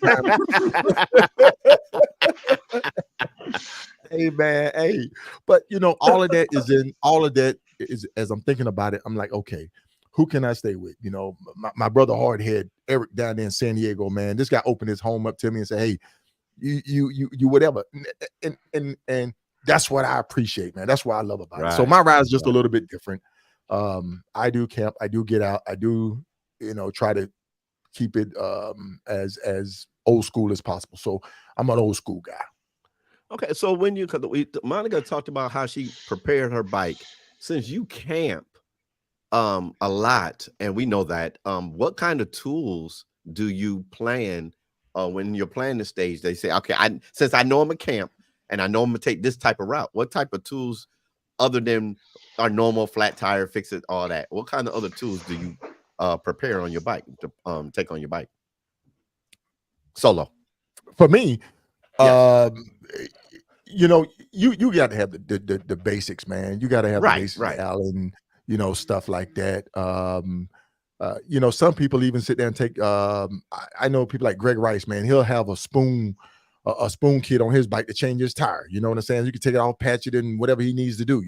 Hey man, hey. But you know, all of that is as I'm thinking about it, I'm like, okay, who can I stay with? You know, my brother Hardhead, Eric down there in San Diego, man. This guy opened his home up to me and said, hey, you whatever. And that's what I appreciate, man. That's what I love about it. So my ride is just a little bit different. I do camp, I do get out, I do, try to keep it as old school as possible. So I'm an old school guy. Okay, so Monica talked about how she prepared her bike. Since you camp a lot, and we know that, what kind of tools do you plan when you're planning the stage? They say, okay, since I know I'm a camp and I know I'm gonna take this type of route, what type of tools other than our normal flat tire, fix it, all that? What kind of other tools do you prepare on your bike to take on your bike? Solo. For me, you got to have the basics, man. You got to have the basics, Alan, stuff like that. Some people even sit there and take, I know people like Greg Rice, man, he'll have a spoon kit on his bike to change his tire. You know what I'm saying? You can take it off, patch it, and whatever he needs to do,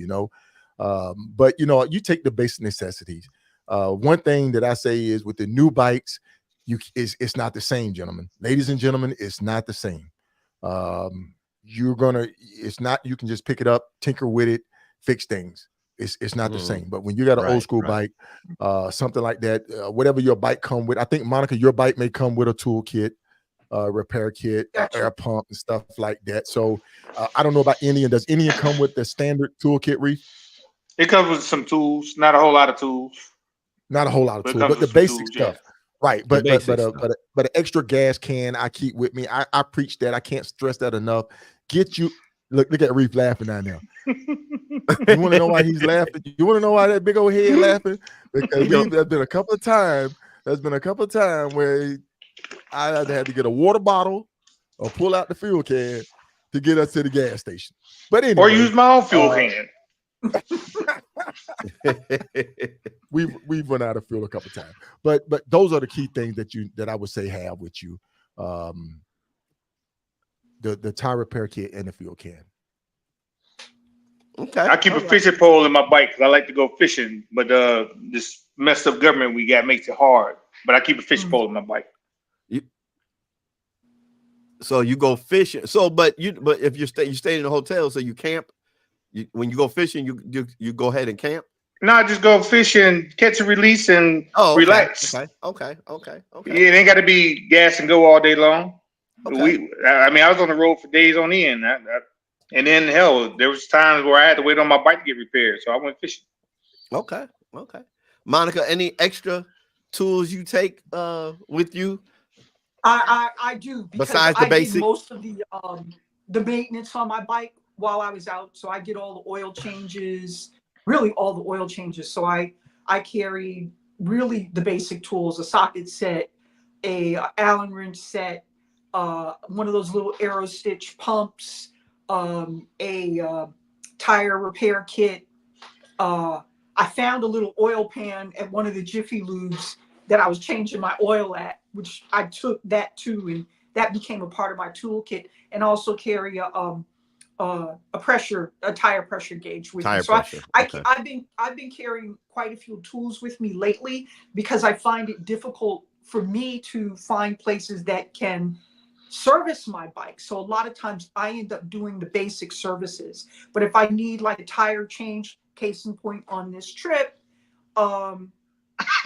but you take the basic necessities. One thing that I say is with the new bikes, it's not the same, gentlemen. Ladies and gentlemen, it's not the same. You can just pick it up, tinker with it, fix things. It's not the same. But when you got an old school bike, something like that, whatever your bike come with, I think, Monica, your bike may come with a tool kit, repair kit, air pump and stuff like that. So I don't know about Indian. Does Indian come with the standard tool kit, Reef? It comes with some tools, not a whole lot of tools. Not a whole lot of tools, but the basic stuff. Right, but an extra gas can I keep with me. I preach that. I can't stress that enough. Get you look at Reef laughing down there. You want to know why he's laughing? You want to know why that big old head laughing? Because there's been a couple of times where I either had to get a water bottle or pull out the fuel can to get us to the gas station. But anyway, or use my own fuel can. We've run out of fuel a couple of times, but those are the key things that I would say have with you: the tire repair kit and the fuel can. Okay, I keep a fishing pole in my bike because I like to go fishing, but this messed up government we got makes it hard. But I keep a fishing pole in my bike. So you go fishing. But if you stay in a hotel, so you camp. When you go fishing, you go ahead and camp. No, I just go fishing, catch and release, and relax. Okay. Yeah, it ain't got to be gas and go all day long. Okay. I was on the road for days on end. And then hell, there was times where I had to wait on my bike to get repaired, so I went fishing. Okay. Monica, any extra tools you take with you? I do, because Besides the I did basic? most of the maintenance on my bike while I was out. So I did all the oil changes, really all the oil changes. So I carried really the basic tools: a socket set, a Allen wrench set, one of those little arrow stitch pumps, a tire repair kit. I found a little oil pan at one of the Jiffy Lubes that I was changing my oil at, which I took that too, and that became a part of my toolkit. And also carry a tire pressure gauge with me. So I've been carrying quite a few tools with me lately, because I find it difficult for me to find places that can service my bike. So a lot of times I end up doing the basic services. But if I need like a tire change, case in point on this trip,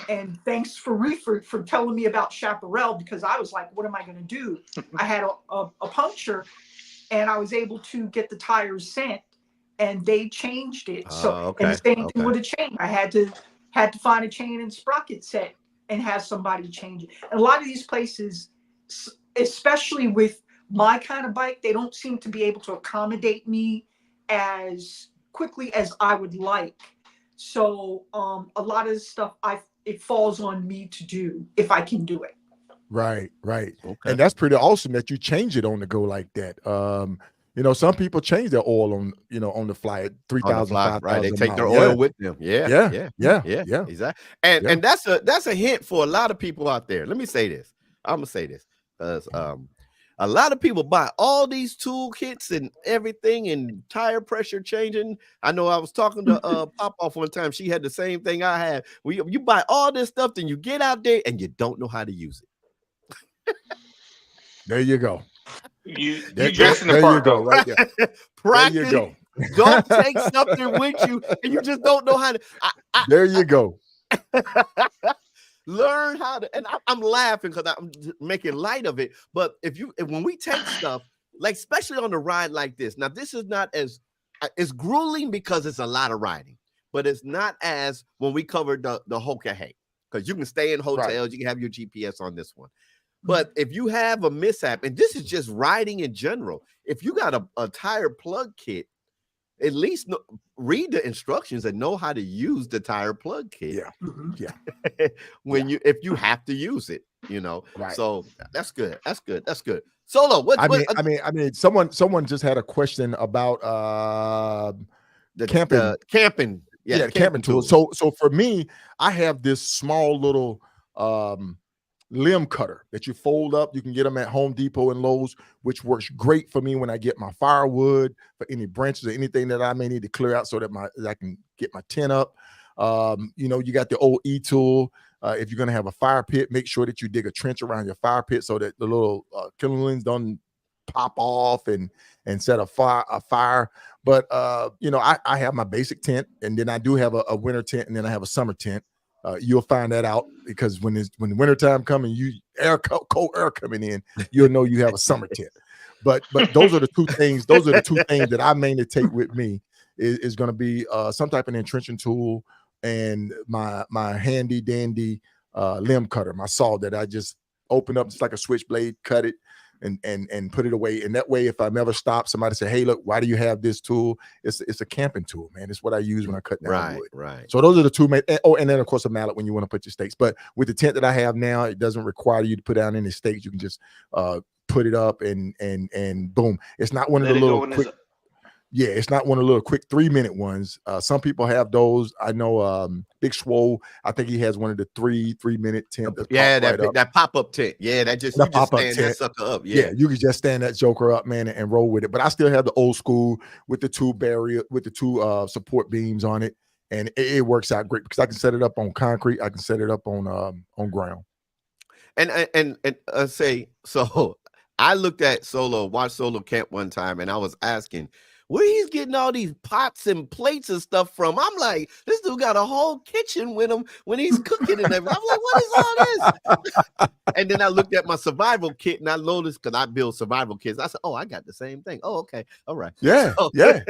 and thanks for Reeford for telling me about Chaparral, because I was like, what am I going to do? I had a puncture, and I was able to get the tires sent, and they changed it. And the same thing with a chain. I had to find a chain and sprocket set and have somebody change it. And a lot of these places, especially with my kind of bike, they don't seem to be able to accommodate me as quickly as I would like. So a lot of this stuff, it falls on me to do if I can do it. Right. Okay. And that's pretty awesome that you change it on the go like that. Some people change their oil on the fly at 3,000, 5,000 right? They take their miles. oil with them. Yeah, exactly. And that's a hint for a lot of people out there. Let me say this. I'm gonna say this because a lot of people buy all these tool kits and everything and tire pressure changing. I know I was talking to Pop Off one time. She had the same thing I had. You buy all this stuff, then you get out there and you don't know how to use it. There you go. You dress in the park, though. Right there. Practice. There you go. Don't take something with you and you just don't know how to. There you go. Learn how to, and I'm laughing because I'm making light of it. But when we take stuff, like especially on the ride like this, now this is not as, it's grueling because it's a lot of riding, but it's not as when we covered the Hoka because you can stay in hotels, you can have your GPS on this one. But if you have a mishap, and this is just riding in general, if you got a tire plug kit, at least read the instructions and know how to use the tire plug kit. Yeah. If you have to use it, Right. So that's good. Solo, I mean, someone just had a question about the camping. Yeah, camping tools. So for me, I have this small little limb cutter that you fold up. You can get them at Home Depot and Lowe's, which works great for me when I get my firewood for any branches or anything that I may need to clear out so that I can get my tent up. You got the old e-tool. If you're going to have a fire pit, make sure that you dig a trench around your fire pit so that the little kindlings don't pop off and set a fire. But I have my basic tent, and then I do have a winter tent, and then I have a summer tent. You'll find that out because when the wintertime comes and cold air coming in, you'll know you have a summer tent. But those are the two things. Those are the two things that I mainly take with me is going to be some type of entrenching tool and my handy dandy limb cutter, my saw that I just open up. It's like a switchblade, cut it and put it away. And that way, if I never stop, somebody say, "Hey, look, why do you have this tool?" It's a camping tool, man. It's what I use when I cut down wood. Right. So those are the two main. And then of course a mallet when you want to put your stakes. But with the tent that I have now, it doesn't require you to put down any stakes. You can just put it up and boom. It's not one of the little quick. Yeah, it's not one of the little quick 3-minute ones. Some people have those. I know Big Swole, I think he has one of the 3-minute tent. That pop-up tent. Yeah, that just stand that sucker up. Yeah, you can just stand that joker up, man, and roll with it. But I still have the old school with the two support beams on it, and it works out great because I can set it up on concrete. I can set it up on ground. And say so. I looked at watched Solo camp one time, and I was asking, where he's getting all these pots and plates and stuff from. I'm like, this dude got a whole kitchen with him when he's cooking and everything. I'm like, what is all this? And then I looked at my survival kit and I noticed, because I build survival kits. I said, oh, I got the same thing. Oh, okay. All right. Yeah, So, yeah.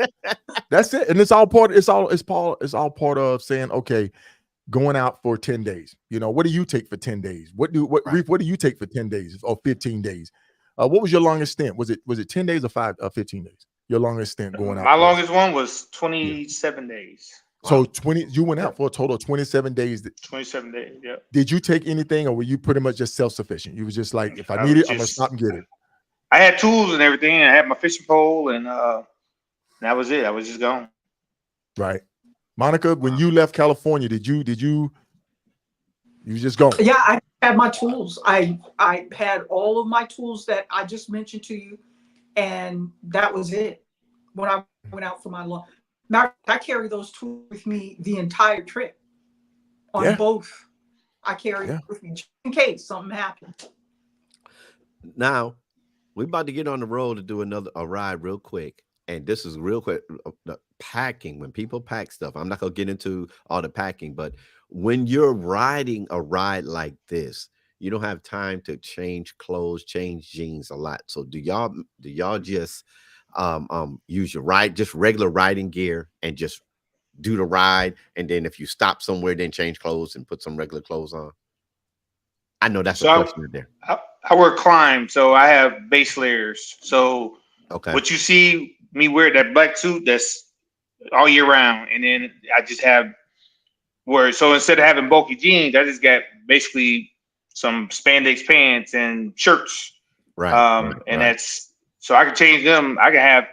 That's it. And it's all part of saying, okay, going out for 10 days. You know, what do you take for 10 days? What do you take for 10 days or 15 days? What was your longest stint? Was it 10 days or 15 days? Your longest stint going out? My longest one was 27 days. So you went out for a total of 27 days. 27 days, yeah. Did you take anything, or were you pretty much just self-sufficient? You was just like, if I need it, I'm gonna stop and get it. I had tools and everything. I had my fishing pole, and that was it. I was just gone. Right. Monica, when you left California, did you just gone? Yeah, I had my tools. I had all of my tools that I just mentioned to you, and that was it. When I went out for my long, I carry those tools with me the entire trip. On both, I carry it with me just in case something happened. Now, we're about to get on the road to do a ride real quick. And this is real quick, the packing. When people pack stuff, I'm not going to get into all the packing, but when you're riding a ride like this, you don't have time to change clothes, change jeans a lot. So do y'all just use your just regular riding gear and just do the ride? And then if you stop somewhere, then change clothes and put some regular clothes on? I know that's a question there. I work climb, so I have base layers. So what you see me wear, that black suit, that's all year round. And then I just have so instead of having bulky jeans, I just got basically some spandex pants and shirts. That's, so I can change them. I can have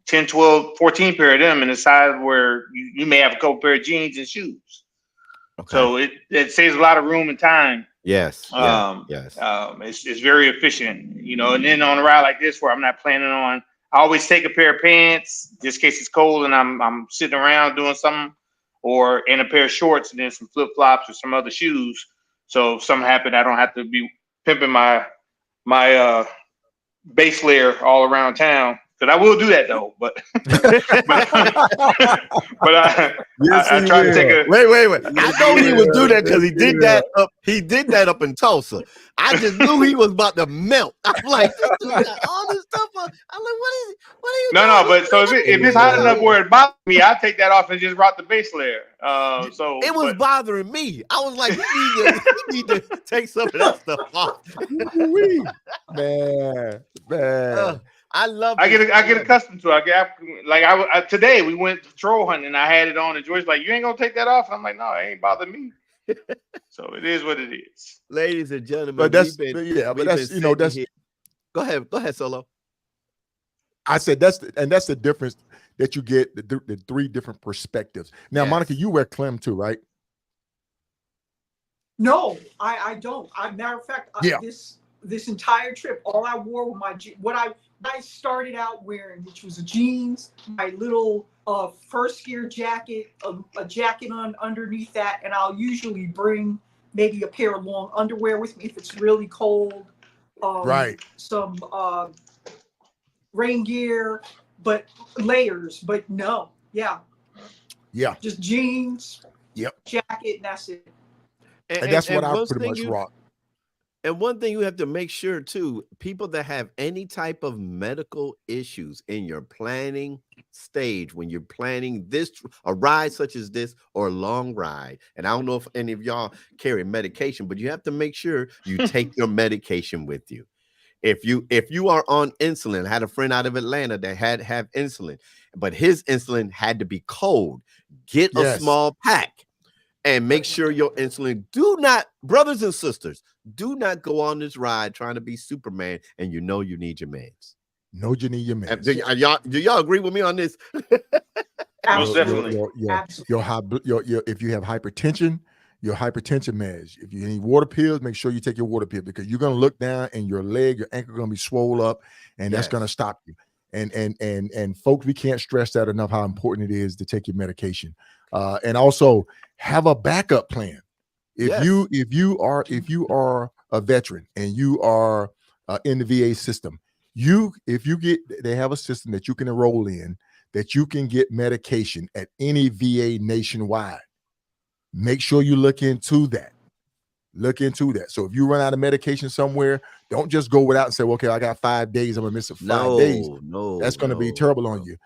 10, 12, 14 pair of them in the size where you may have a couple pair of jeans and shoes. So it saves a lot of room and time. Yes. It's very efficient, you know. And then on a ride like this, where I'm not planning on, I always take a pair of pants just in case it's cold and I'm sitting around doing something, or in a pair of shorts and then some flip flops or some other shoes. So if something happened, I don't have to be pimping my base layer all around town. Because I will do that though, but I try to take a wait. I know he would do that because he did that up. He did that up in Tulsa. I just knew he was about to melt. I'm like, this dude got all this stuff on. I'm like, what are you doing? No, but so if it's hot enough where it bothers me, I take that off and just rock the base layer. So it was bothering me. I was like, you need to take some of that stuff off. Man. I get accustomed to it. Today we went troll hunting and I had it on and George's like, you ain't gonna take that off? I'm like, no, it ain't bothering me. So it is what it is. Ladies and gentlemen, but that's go ahead, Solo. I said that's the difference that you get, the three different perspectives. Now, Monica, you wear Clem too, right? No, I don't. Matter of fact, this entire trip, all I wore was what I started out wearing, which was jeans, my little first gear jacket, a jacket underneath that, and I'll usually bring maybe a pair of long underwear with me if it's really cold. Some rain gear, but layers. But just jeans, jacket, and that's it. And that's what I pretty much rock. And one thing you have to make sure too, people that have any type of medical issues in your planning stage, when you're planning a ride such as this or a long ride, and I don't know if any of y'all carry medication, but you have to make sure you take your medication with you. If you are on insulin, I had a friend out of Atlanta that have insulin, but his insulin had to be cold. Get a small pack. And make sure your insulin, brothers and sisters, do not go on this ride trying to be Superman and you need your meds. Do y'all agree with me on this? Absolutely. If you have hypertension, your hypertension meds. If you need water pills, make sure you take your water pill, because you're gonna look down and your ankle gonna be swollen up, and that's gonna stop you. And folks, we can't stress that enough, how important it is to take your medication. And also have a backup plan. If you are a veteran and you are in the VA system, they have a system that you can enroll in that you can get medication at any VA nationwide. Make sure you look into that. Look into that. So if you run out of medication somewhere, don't just go without and say, well, okay, I got 5 days. I'm gonna miss it 5 days. That's going to be terrible on you.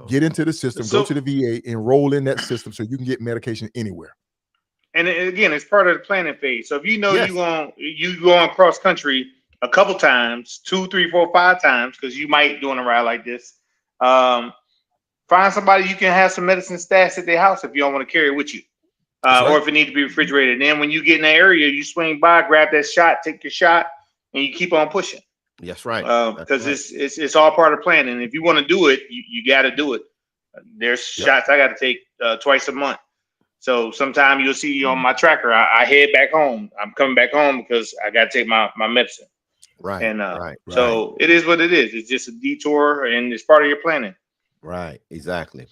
Get into the system, go to the VA, enroll in that system so you can get medication anywhere. And again, it's part of the planning phase. So if you know you go on cross country a couple times, 2, 3, 4, 5 times, because you might doing a ride like this. Find somebody you can have some medicine stashed at their house if you don't want to carry it with you. Or if it needs to be refrigerated. And then when you get in the area, you swing by, grab that shot, take your shot, and you keep on pushing. That's right. Because it's all part of planning. And if you want to do it, you got to do it. There's shots I got to take twice a month. So sometime you'll see on my tracker, I head back home. I'm coming back home because I got to take my medicine. Right. And so it is what it is. It's just a detour, and it's part of your planning. Right. Exactly.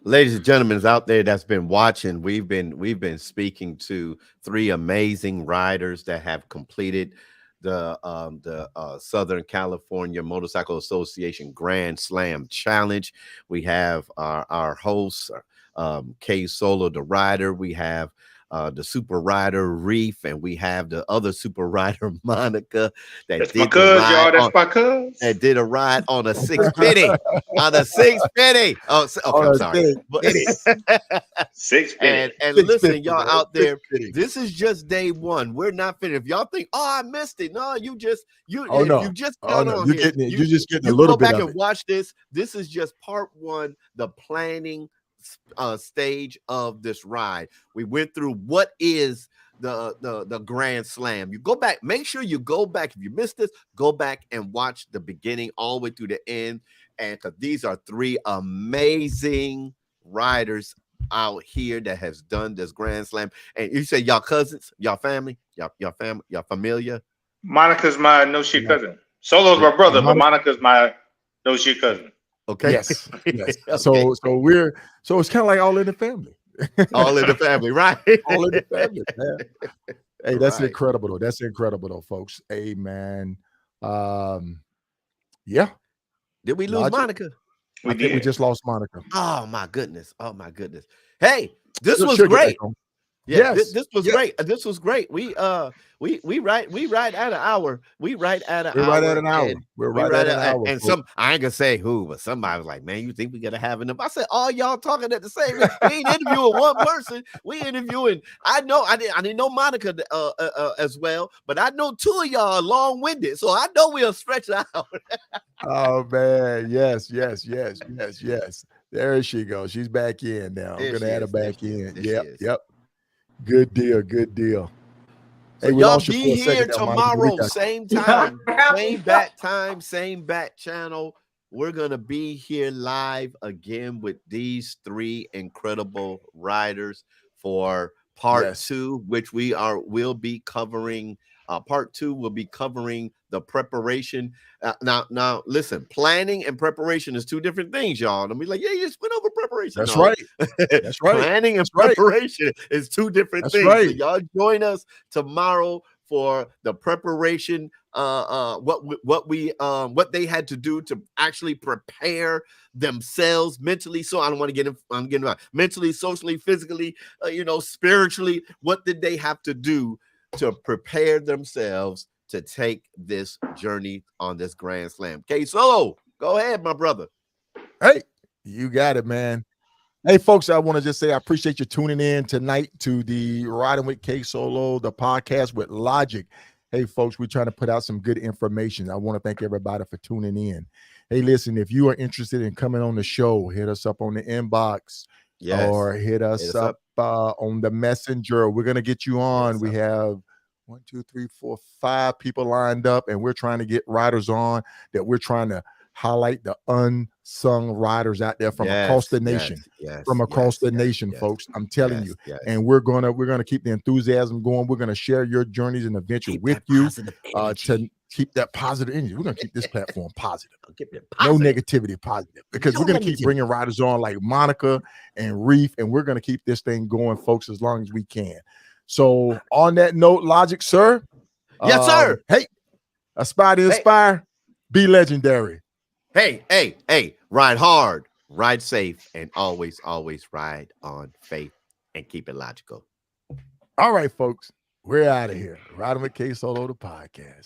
Ladies and gentlemen out there that's been watching, we've been speaking to 3 amazing riders that have completed the Southern California Motorcycle Association Grand Slam Challenge. We have our host, Ksolo, the rider. We have the super rider Reef, and we have the other super rider Monica that did a ride on a 650 on a 650. I'm sorry. 650. And listen, y'all out there, this is just day one. We're not finished. If y'all think, I missed it. No, you just got on here. You're just getting a little bit of it. Go back and watch this. This is just part one, the planning stage of this ride. We went through what is the Grand Slam. You go back, make sure you go back. If you missed this, go back and watch the beginning all the way through the end. And because these are 3 amazing riders out here that has done this Grand Slam. And you say y'all cousins, y'all family, y'all familiar. Monica's my no shit cousin. Solo's my brother, but Monica's my no shit cousin. Okay. Yes. Okay. So it's kind of like all in the family. All in the family, right? All in the family, man. Hey, that's incredible though. That's incredible though, folks. Hey, man. Yeah. Did we lose Monica? I think we just lost Monica. Oh my goodness. Hey, this was great. Yeah, yes. This was great. This was great. We right at an hour. We're right at an hour. And I ain't gonna say who, but somebody was like, man, you think we gotta have enough? I said, all y'all talking at the same time. We ain't interviewing one person. We interviewing. I didn't know Monica as well, but I know 2 of y'all are long-winded, so I know we'll stretch it out. Oh man, yes. There she goes. She's back in now. I'm gonna add her back in. Yep. Good deal. So hey, y'all be here tomorrow, same time, same bat time, same bat channel. We're gonna be here live again with these 3 incredible riders for part 2, which will be covering. Part 2 will be covering the preparation. Now, listen, planning and preparation is 2 different things, y'all. And be like, yeah, you just went over preparation. That's right. That's right. Planning and preparation is 2 different things. Right. So y'all join us tomorrow for the preparation. What they had to do to actually prepare themselves mentally. So I don't want to get into mentally, socially, physically, spiritually. What did they have to do to prepare themselves to take this journey on this Grand Slam? Ksolo, go ahead, my brother. Hey, you got it, man. Hey, folks, I want to just say I appreciate you tuning in tonight to the Riding with Ksolo, the podcast with Logic. Hey, folks, we're trying to put out some good information. I want to thank everybody for tuning in. Hey, listen, if you are interested in coming on the show, hit us up on the inbox or hit us up on the messenger. We're going to get you on. We have 1, 2, 3, 4, 5 people lined up, and we're trying to get riders on that we're trying to highlight the unsung riders out there from across the nation, folks. I'm telling you, and we're gonna keep the enthusiasm going. We're gonna share your journeys and adventure with you to keep that positive energy. We're gonna keep this platform positive. No negativity, positive, because we're gonna keep bringing riders on like Monica and Reef, and we're gonna keep this thing going, folks, as long as we can. So on that note, Logic, sir. Yes, sir. Hey, aspire to inspire, be legendary. Hey, ride hard, ride safe, and always ride on faith and keep it logical. All right, folks, we're out of here. Riding with Ksolo, the podcast.